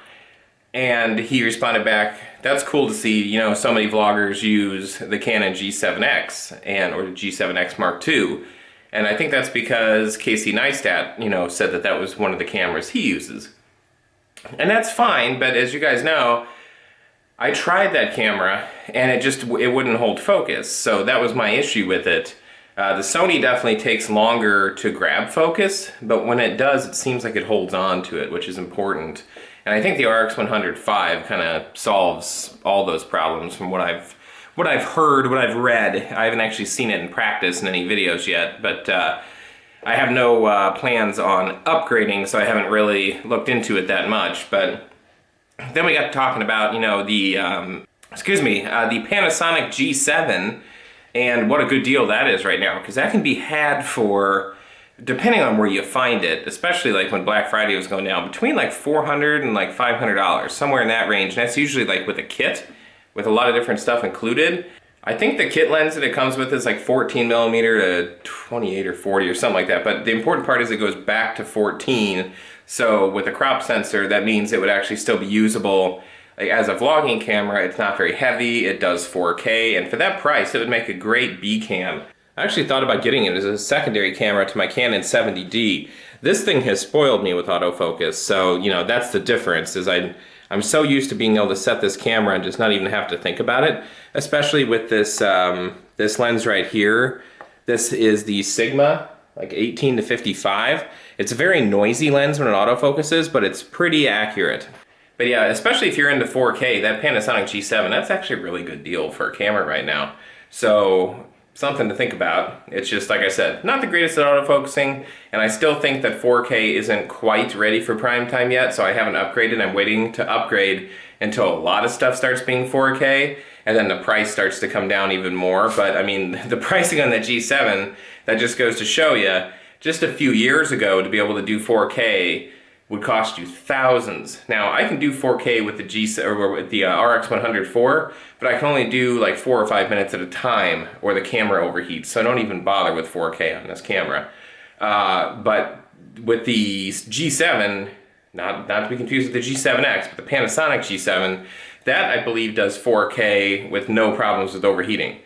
And he responded back, that's cool to see, you know, so many vloggers use the Canon G7X or the G7X Mark II. And I think that's because Casey Neistat, you know, said that that was one of the cameras he uses. And that's fine, but as you guys know, I tried that camera and it wouldn't hold focus. So that was my issue with it. The Sony definitely takes longer to grab focus, but when it does, it seems like it holds on to it, which is important. And I think the RX100 V kind of solves all those problems from what I've heard, what I've read. I haven't actually seen it in practice in any videos yet, but I have no plans on upgrading, so I haven't really looked into it that much. But then we got talking about, you know, the Panasonic G7 and what a good deal that is right now, because that can be had for, depending on where you find it, especially like when Black Friday was going down, between like $400 and like $500, somewhere in that range. And that's usually like with a kit, with a lot of different stuff included. I think the kit lens that it comes with is like 14 millimeter to 28 or 40 or something like that. But the important part is it goes back to 14. So with a crop sensor, that means it would actually still be usable. Like as a vlogging camera, it's not very heavy, it does 4K, and for that price, it would make a great B-cam. I actually thought about getting it as a secondary camera to my Canon 70D. This thing has spoiled me with autofocus, so you know that's the difference. Is I'm so used to being able to set this camera and just not even have to think about it. Especially with this this lens right here. This is the Sigma, like 18 to 55. It's a very noisy lens when it autofocuses, but it's pretty accurate. But yeah, especially if you're into 4K, that Panasonic G7, that's actually a really good deal for a camera right now. So something to think about. It's just, like I said, not the greatest at autofocusing, and I still think that 4K isn't quite ready for prime time yet, so I haven't upgraded. I'm waiting to upgrade until a lot of stuff starts being 4K, and then the price starts to come down even more. But I mean, the pricing on the G7, that just goes to show you, just a few years ago to be able to do 4K would cost you thousands. Now, I can do 4K with the RX100 IV, but I can only do like 4 or 5 minutes at a time, or the camera overheats, so I don't even bother with 4K on this camera. But with the G7, not to be confused with the G7X, but the Panasonic G7, That, I believe, does 4K with no problems with overheating.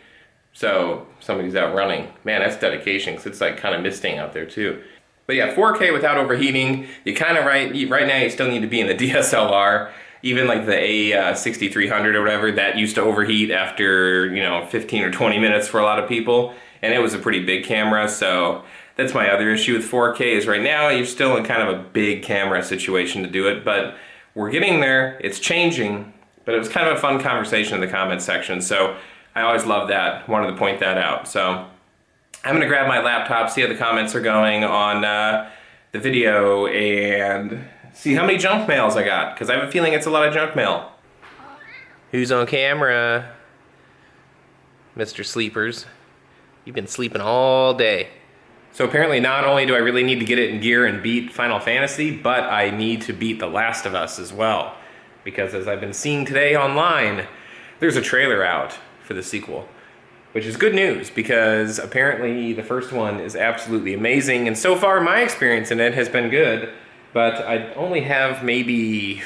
So somebody's out running. Man, that's dedication, because it's like kind of misting out there too. But yeah, 4K without overheating. You kind of right now you still need to be in the DSLR. Even like the A6300 or whatever, that used to overheat after 15 or 20 minutes for a lot of people, and it was a pretty big camera. So that's my other issue with 4K is right now you're still in kind of a big camera situation to do it, but we're getting there. It's changing, but it was kind of a fun conversation in the comments section. So I always love that. Wanted to point that out. So I'm gonna grab my laptop, see how the comments are going on the video, and see how many junk mails I got, because I have a feeling it's a lot of junk mail. Who's on camera? Mr. Sleepers. You've been sleeping all day. So apparently not only do I really need to get it in gear and beat Final Fantasy, but I need to beat The Last of Us as well. Because as I've been seeing today online, there's a trailer out for the sequel. Which is good news, because apparently the first one is absolutely amazing, and so far my experience in it has been good, but I only have maybe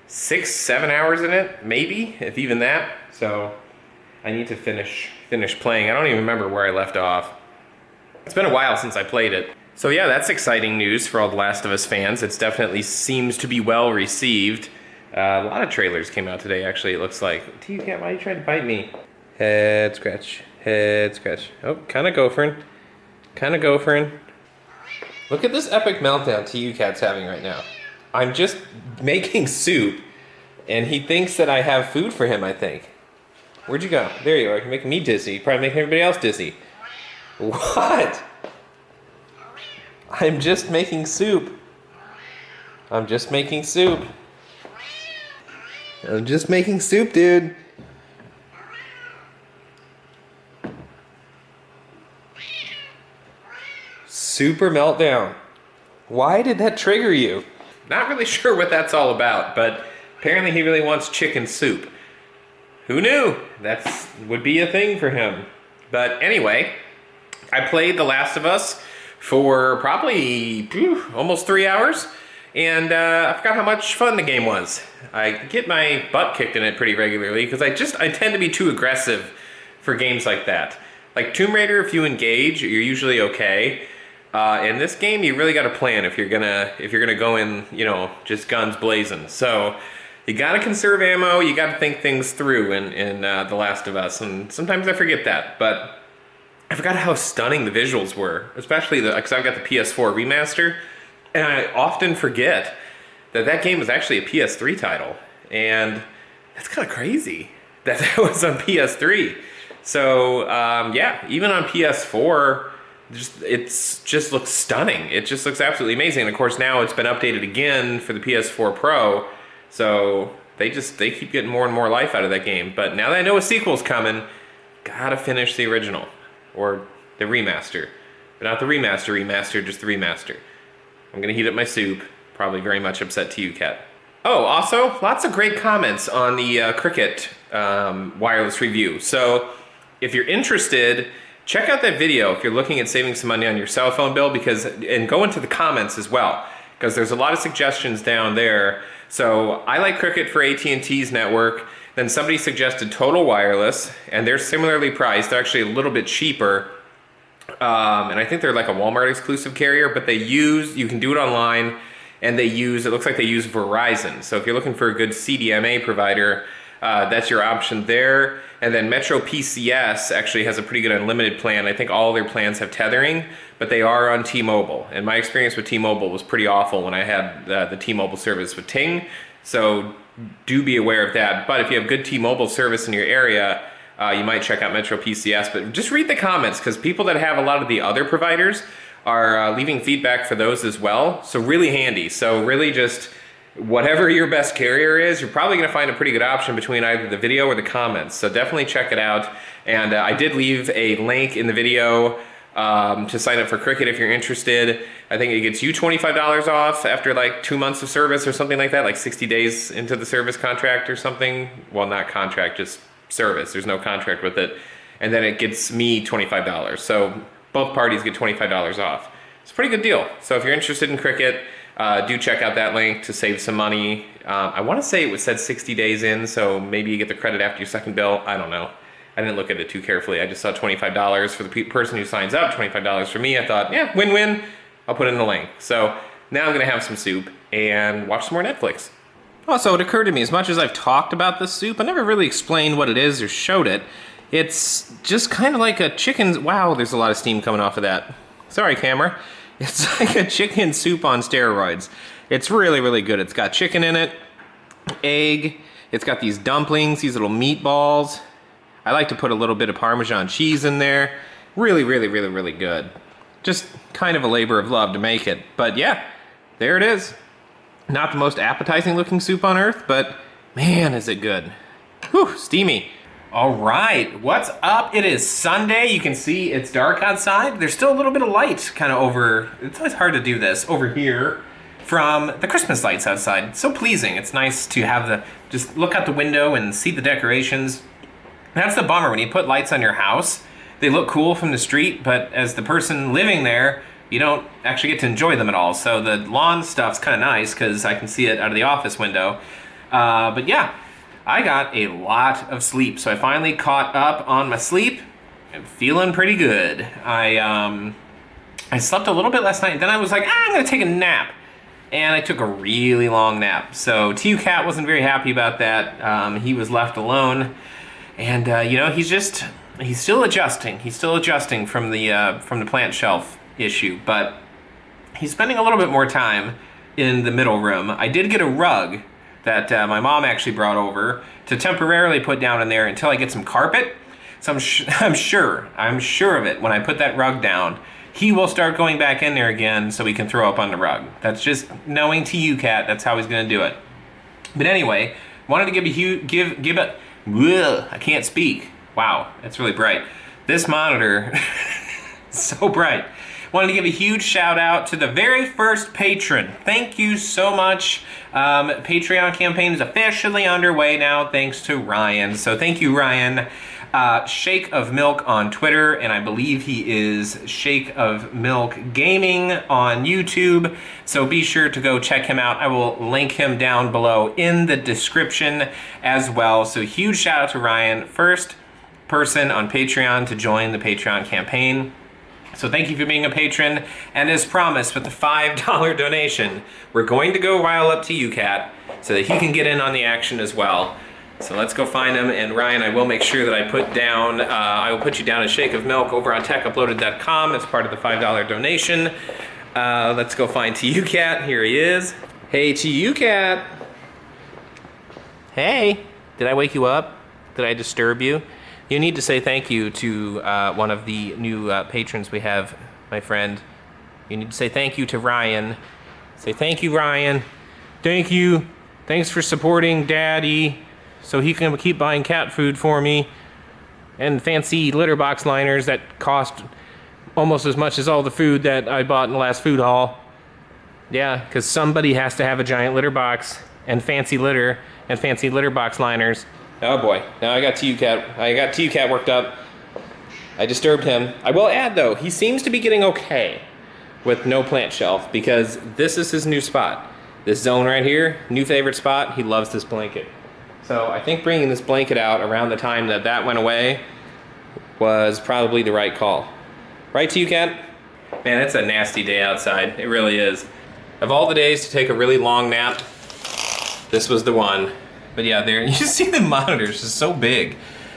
6-7 hours in it, maybe, if even that. So I need to finish playing. I don't even remember where I left off. It's been a while since I played it. So yeah, that's exciting news for all the Last of Us fans. It definitely seems to be well received. A lot of trailers came out today, actually, it looks like. TUCat, why are you trying to bite me? Head scratch, head scratch. Oh, kind of gophering. Kind of gophering. Look at this epic meltdown TUCat's having right now. I'm just making soup, and he thinks that I have food for him, I think. Where'd you go? There you are. You're making me dizzy. You're probably making everybody else dizzy. What? I'm just making soup. I'm just making soup. I'm just making soup, dude. Super meltdown. Why did that trigger you? Not really sure what that's all about, but apparently he really wants chicken soup. Who knew? That would be a thing for him. But anyway, I played The Last of Us for probably almost 3 hours, and I forgot how much fun the game was. I get my butt kicked in it pretty regularly because I tend to be too aggressive for games like that. Like Tomb Raider, if you engage, you're usually okay. In this game, you really got to plan if you're gonna go in, just guns blazing. So you got to conserve ammo. You got to think things through in The Last of Us, and sometimes I forget that. But I forgot how stunning the visuals were, especially because I've got the PS4 remaster, and I often forget that game was actually a PS3 title, and that's kind of crazy that was on PS3. So yeah, even on PS4. It just looks stunning. It just looks absolutely amazing. And of course now it's been updated again for the PS4 Pro, so they keep getting more and more life out of that game. But now that I know a sequel's coming, gotta finish the original, or the remaster. But not the remaster, just the remaster. I'm gonna heat up my soup, probably very much upset TUCat. Oh, also, lots of great comments on the Cricket wireless review. So if you're interested, check out that video if you're looking at saving some money on your cell phone bill, and go into the comments as well, because there's a lot of suggestions down there. So I like Cricket for AT&T's network. Then somebody suggested Total Wireless, and they're similarly priced. They're actually a little bit cheaper, and I think they're like a Walmart exclusive carrier, but you can do it online, and it looks like they use Verizon. So if you're looking for a good CDMA provider, that's your option there. And then Metro PCS actually has a pretty good unlimited plan. I think all their plans have tethering, but they are on T-Mobile. And my experience with T-Mobile was pretty awful when I had the T-Mobile service with Ting. So do be aware of that. But if you have good T-Mobile service in your area, you might check out Metro PCS. But just read the comments, because people that have a lot of the other providers are leaving feedback for those as well. So really handy. So really just whatever your best carrier is, you're probably going to find a pretty good option between either the video or the comments. So definitely check it out. And I did leave a link in the video to sign up for Cricket if you're interested. I think it gets you $25 off after like 2 months of service or something like that, like 60 days into the service contract or something. Well, not contract, just service. There's no contract with it. And then it gets me $25. So both parties get $25 off. It's a pretty good deal. So if you're interested in Cricket, do check out that link to save some money. I want to say it was said 60 days in, so maybe you get the credit after your second bill. I don't know. I didn't look at it too carefully. I just saw $25 for the person who signs up, $25 for me. I thought, yeah, win-win. I'll put in the link. So now I'm gonna have some soup and watch some more Netflix. Also, it occurred to me, as much as I've talked about this soup, I never really explained what it is or showed it. It's just kind of like a chicken. Wow, there's a lot of steam coming off of that. Sorry, camera. It's like a chicken soup on steroids. It's really, really good. It's got chicken in it, egg. It's got these dumplings, these little meatballs. I like to put a little bit of Parmesan cheese in there. Really, really, really, really good. Just kind of a labor of love to make it. But yeah, there it is. Not the most appetizing looking soup on earth, but man, is it good. Whew, steamy. All right, what's up? It is Sunday. You can see it's dark outside. There's still a little bit of light kind of over, it's always hard to do this, over here from the Christmas lights outside. It's so pleasing. It's nice to have just look out the window and see the decorations. That's the bummer, when you put lights on your house, they look cool from the street, but as the person living there, you don't actually get to enjoy them at all. So the lawn stuff's kind of nice because I can see it out of the office window. But yeah, I got a lot of sleep. So I finally caught up on my sleep. I'm feeling pretty good. I slept a little bit last night, and then I was like, I'm gonna take a nap. And I took a really long nap. So TU wasn't very happy about that. He was left alone. And you know, he's still adjusting. He's still adjusting from the plant shelf issue, but he's spending a little bit more time in the middle room. I did get a rug that my mom actually brought over to temporarily put down in there until I get some carpet. So I'm sure of it. When I put that rug down, he will start going back in there again so we can throw up on the rug. That's just knowing TU Cat. That's how he's gonna do it. But anyway, wanted to give a. Ugh, I can't speak. Wow, that's really bright. This monitor, so bright. Wanted to give a huge shout out to the very first patron. Thank you so much. Patreon campaign is officially underway now, thanks to Ryan. So thank you, Ryan. Shake of Milk on Twitter, and I believe he is Shake of Milk Gaming on YouTube. So be sure to go check him out. I will link him down below in the description as well. So huge shout out to Ryan, first person on Patreon to join the Patreon campaign. So thank you for being a patron, and as promised with the $5 donation, we're going to go rile up to TU so that he can get in on the action as well. So let's go find him, and Ryan, I will make sure that I will put you down as Shake of Milk over on techuploaded.com as part of the $5 donation. Let's go find TU Here he is. Hey, TU Hey, did I wake you up? Did I disturb you? You need to say thank you to one of the new patrons we have, my friend. You need to say thank you to Ryan. Say thank you, Ryan. Thank you. Thanks for supporting Daddy so he can keep buying cat food for me and fancy litter box liners that cost almost as much as all the food that I bought in the last food haul. Yeah, because somebody has to have a giant litter box and fancy litter and fancy litter box liners. Oh boy, now I got TU worked up. I disturbed him. I will add though, he seems to be getting okay with no plant shelf because this is his new spot. This zone right here, new favorite spot, he loves this blanket. So I think bringing this blanket out around the time that went away was probably the right call. Right, TU Man, it's a nasty day outside, it really is. Of all the days to take a really long nap, this was the one. But yeah, there you see the monitors, it's so big.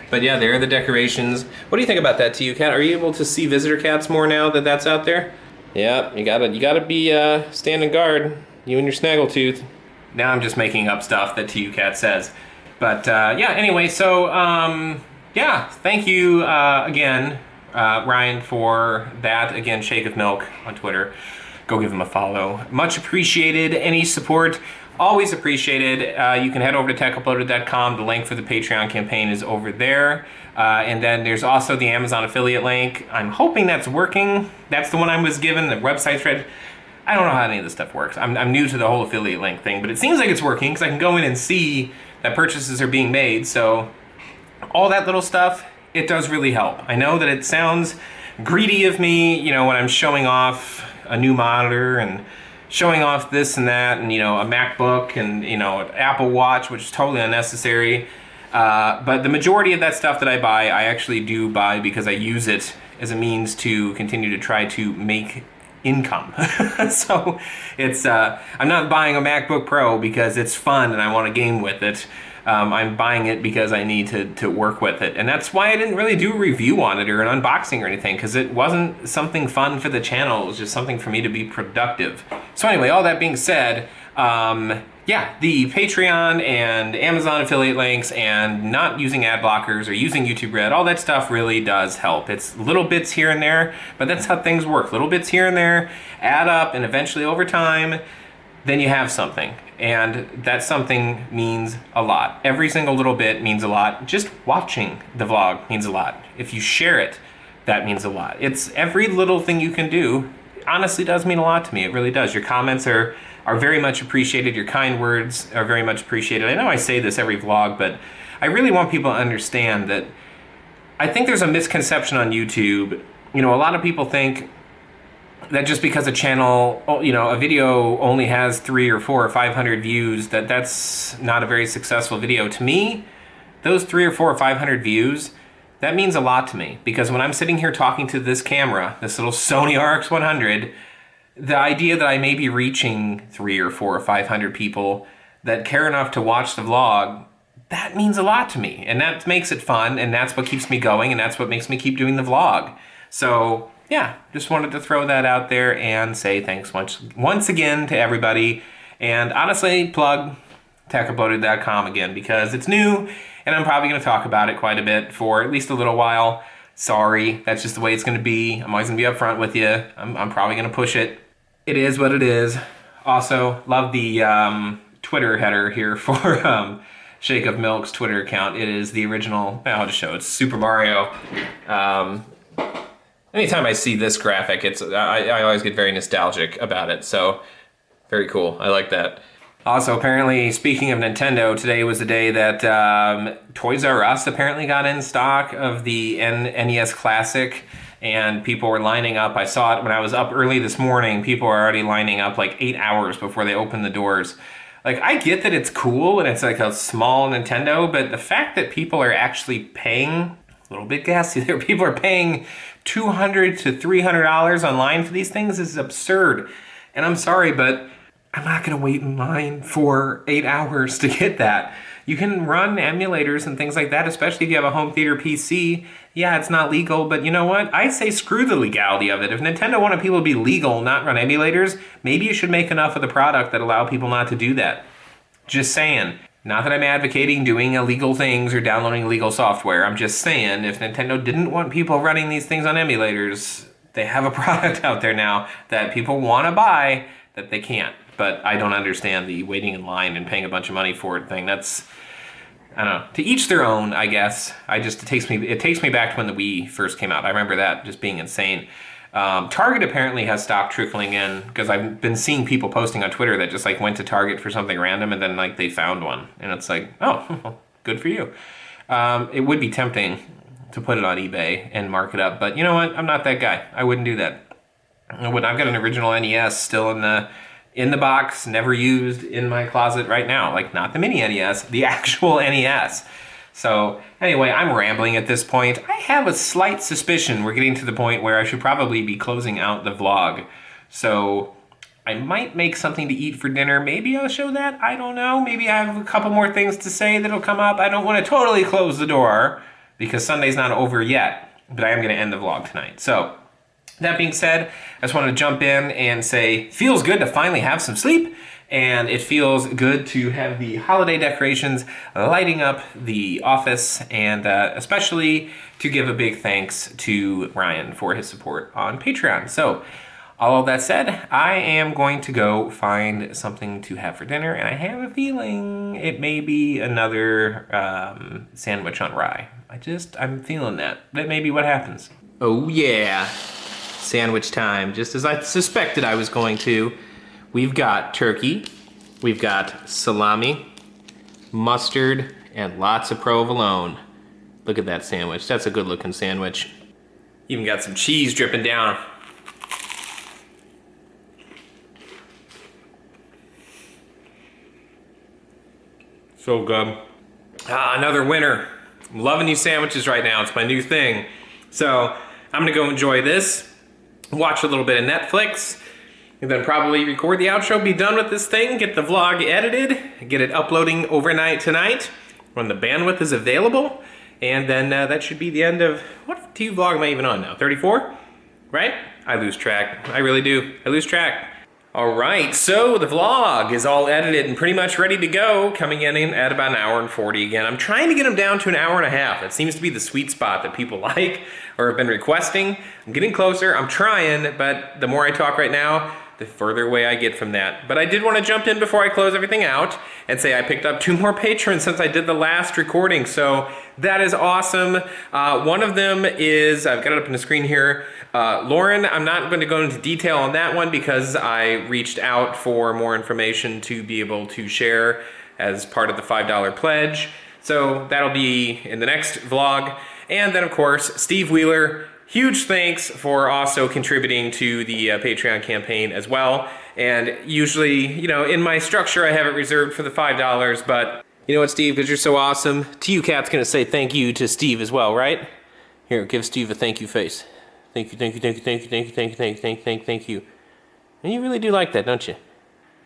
But yeah, there are the decorations. What do you think about that, TU Are you able to see visitor cats more now that that's out there? Yeah, you gotta be standing guard, you and your snaggletooth. Now I'm just making up stuff that TU says. But yeah, anyway, so yeah, thank you again, Ryan, for that. Again, Shake of Milk on Twitter. Go give him a follow. Much appreciated. Any support, always appreciated. You can head over to techuploaded.com. The link for the Patreon campaign is over there. And then there's also the Amazon affiliate link. I'm hoping that's working. That's the one I was given. The website's read. I don't know how any of this stuff works. I'm new to the whole affiliate link thing, but it seems like it's working because I can go in and see that purchases are being made. So all that little stuff, it does really help. I know that it sounds greedy of me, you know, when I'm showing off a new monitor and showing off this and that, and, you know, a MacBook and, you know, an Apple Watch, which is totally unnecessary. But the majority of that stuff that I buy, I actually do buy because I use it as a means to continue to try to make income. So it's, I'm not buying a MacBook Pro because it's fun and I want to game with it. I'm buying it because I need to work with it. And that's why I didn't really do a review on it or an unboxing or anything, because it wasn't something fun for the channel. It was just something for me to be productive. So anyway, all that being said, yeah, the Patreon and Amazon affiliate links and not using ad blockers or using YouTube Red, all that stuff really does help. It's little bits here and there, but that's how things work. Little bits here and there add up, and eventually over time, then you have something. And that something means a lot. Every single little bit means a lot. Just watching the vlog means a lot. If you share it, that means a lot. It's every little thing you can do honestly does mean a lot to me. It really does. Your comments are very much appreciated. Your kind words are very much appreciated. I know I say this every vlog, but I really want people to understand that I think there's a misconception on YouTube. You know, a lot of people think that just because a channel, you know, a video only has 300 or 400 or 500 views, that's not a very successful video. To me, those 300 or 400 or 500 views, that means a lot to me, because when I'm sitting here talking to this camera, this little Sony RX100, the idea that I may be reaching 300 or 400 or 500 people that care enough to watch the vlog, that means a lot to me. And that makes it fun, and that's what keeps me going, and that's what makes me keep doing the vlog. So yeah, just wanted to throw that out there and say thanks once again to everybody. And honestly, plug techuploaded.com again, because it's new and I'm probably going to talk about it quite a bit for at least a little while. Sorry, that's just the way it's going to be. I'm always going to be upfront with you. I'm probably going to push it. It is what it is. Also, love the Twitter header here for Shake of Milk's Twitter account. It is the original, I'll just show it, it's Super Mario. Anytime I see this graphic, I always get very nostalgic about it, so very cool. I like that. Also, apparently, speaking of Nintendo, today was the day that Toys R Us apparently got in stock of the NES Classic, and people were lining up. I saw it when I was up early this morning. People were already lining up like 8 hours before they opened the doors. Like, I get that it's cool and it's like a small Nintendo, but the fact that people are actually paying, a little bit gassy there, people are paying $200 to $300 online for these things is absurd. And I'm sorry, but I'm not gonna wait in line for 8 hours to get that. You can run emulators and things like that, especially if you have a home theater PC. Yeah, it's not legal, but you know what? I say screw the legality of it. If Nintendo wanted people to be legal, not run emulators, maybe you should make enough of the product that allow people not to do that. Just saying. Not that I'm advocating doing illegal things or downloading illegal software. I'm just saying, if Nintendo didn't want people running these things on emulators, they have a product out there now that people want to buy that they can't. But I don't understand the waiting in line and paying a bunch of money for it thing. That's, I don't know, to each their own, I guess. It takes me back to when the Wii first came out. I remember that just being insane. Target apparently has stopped trickling in, because I've been seeing people posting on Twitter that just like went to Target for something random and then like they found one. And it's like, oh, good for you. It would be tempting to put it on eBay and mark it up, but you know what? I'm not that guy. I wouldn't do that. I've got an original NES still in the box, never used, in my closet right now. Like, not the mini NES, the actual NES. So anyway, I'm rambling at this point. I have a slight suspicion we're getting to the point where I should probably be closing out the vlog. So I might make something to eat for dinner. Maybe I'll show that. I don't know. Maybe I have a couple more things to say that'll come up. I don't want to totally close the door because Sunday's not over yet, but I am going to end the vlog tonight. So that being said, I just wanted to jump in and say, feels good to finally have some sleep. And it feels good to have the holiday decorations lighting up the office, and especially to give a big thanks to Ryan for his support on Patreon. So, all of that said, I am going to go find something to have for dinner, and I have a feeling it may be another sandwich on rye. I'm feeling that. That may be what happens. Oh yeah, sandwich time, just as I suspected I was going to. We've got turkey, we've got salami, mustard, and lots of provolone. Look at that sandwich. That's a good looking sandwich. Even got some cheese dripping down. So good. Another winner. I'm loving these sandwiches right now. It's my new thing. So I'm gonna go enjoy this, watch a little bit of Netflix, and then probably record the outro, be done with this thing, get the vlog edited, get it uploading overnight tonight when the bandwidth is available, and then that should be the end of, what TUVlog am I even on now? 34? Right? I lose track. I really do. I lose track. All right, so the vlog is all edited and pretty much ready to go, coming in at about an hour and 40 again. I'm trying to get them down to an hour and a half. That seems to be the sweet spot that people like or have been requesting. I'm getting closer, I'm trying, but the more I talk right now, the further away I get from that. But I did want to jump in before I close everything out and say I picked up 2 more patrons since I did the last recording, so that is awesome. One of them is, I've got it up on the screen here, Lauren. I'm not going to go into detail on that one because I reached out for more information to be able to share as part of the $5 pledge. So that'll be in the next vlog. And then of course, Steve Wheeler, huge thanks for also contributing to the Patreon campaign as well. And usually, you know, in my structure, I have it reserved for the $5, but you know what, Steve, because you're so awesome, TU-Cat's gonna say thank you to Steve as well, right? Here, give Steve a thank you face. Thank you, thank you, thank you, thank you, thank you, thank you, thank you. And you really do like that, don't you?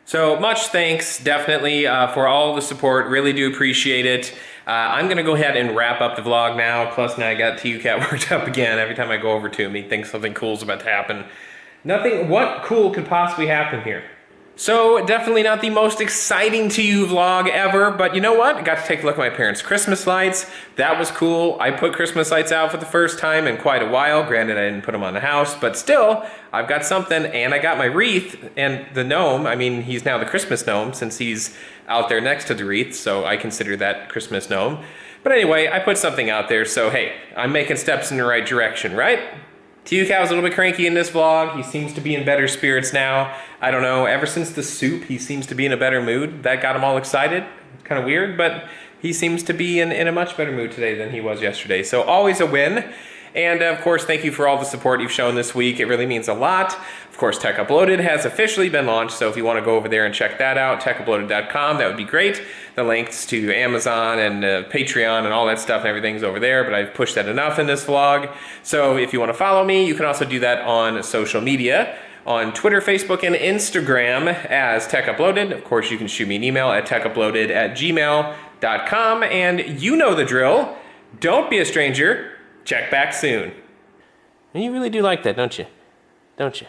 So much thanks, definitely, for all the support. Really do appreciate it. I'm gonna go ahead and wrap up the vlog now. Plus now I got TU-Cat worked up again. Every time I go over to him, he thinks something cool's about to happen. Nothing, what cool could possibly happen here? So definitely not the most exciting TU vlog ever, but you know what? I got to take a look at my parents' Christmas lights. That was cool. I put Christmas lights out for the first time in quite a while. Granted, I didn't put them on the house, but still, I've got something, and I got my wreath and the gnome. I mean, he's now the Christmas gnome since he's out there next to the wreath, so I consider that Christmas gnome. But anyway, I put something out there, so hey, I'm making steps in the right direction, right? TU-Cat was a little bit cranky in this vlog. He seems to be in better spirits now. I don't know, ever since the soup, he seems to be in a better mood. That got him all excited. Kind of weird, but he seems to be in a much better mood today than he was yesterday. So always a win. And of course, thank you for all the support you've shown this week. It really means a lot. Of course, Tech Uploaded has officially been launched, so if you want to go over there and check that out, techuploaded.com, that would be great. The links to Amazon and Patreon and all that stuff and everything's over there, but I've pushed that enough in this vlog. So if you want to follow me, you can also do that on social media, on Twitter, Facebook, and Instagram as Tech Uploaded. Of course, you can shoot me an email at techuploaded@gmail.com, and you know the drill. Don't be a stranger. Check back soon. And you really do like that, don't you? Don't you?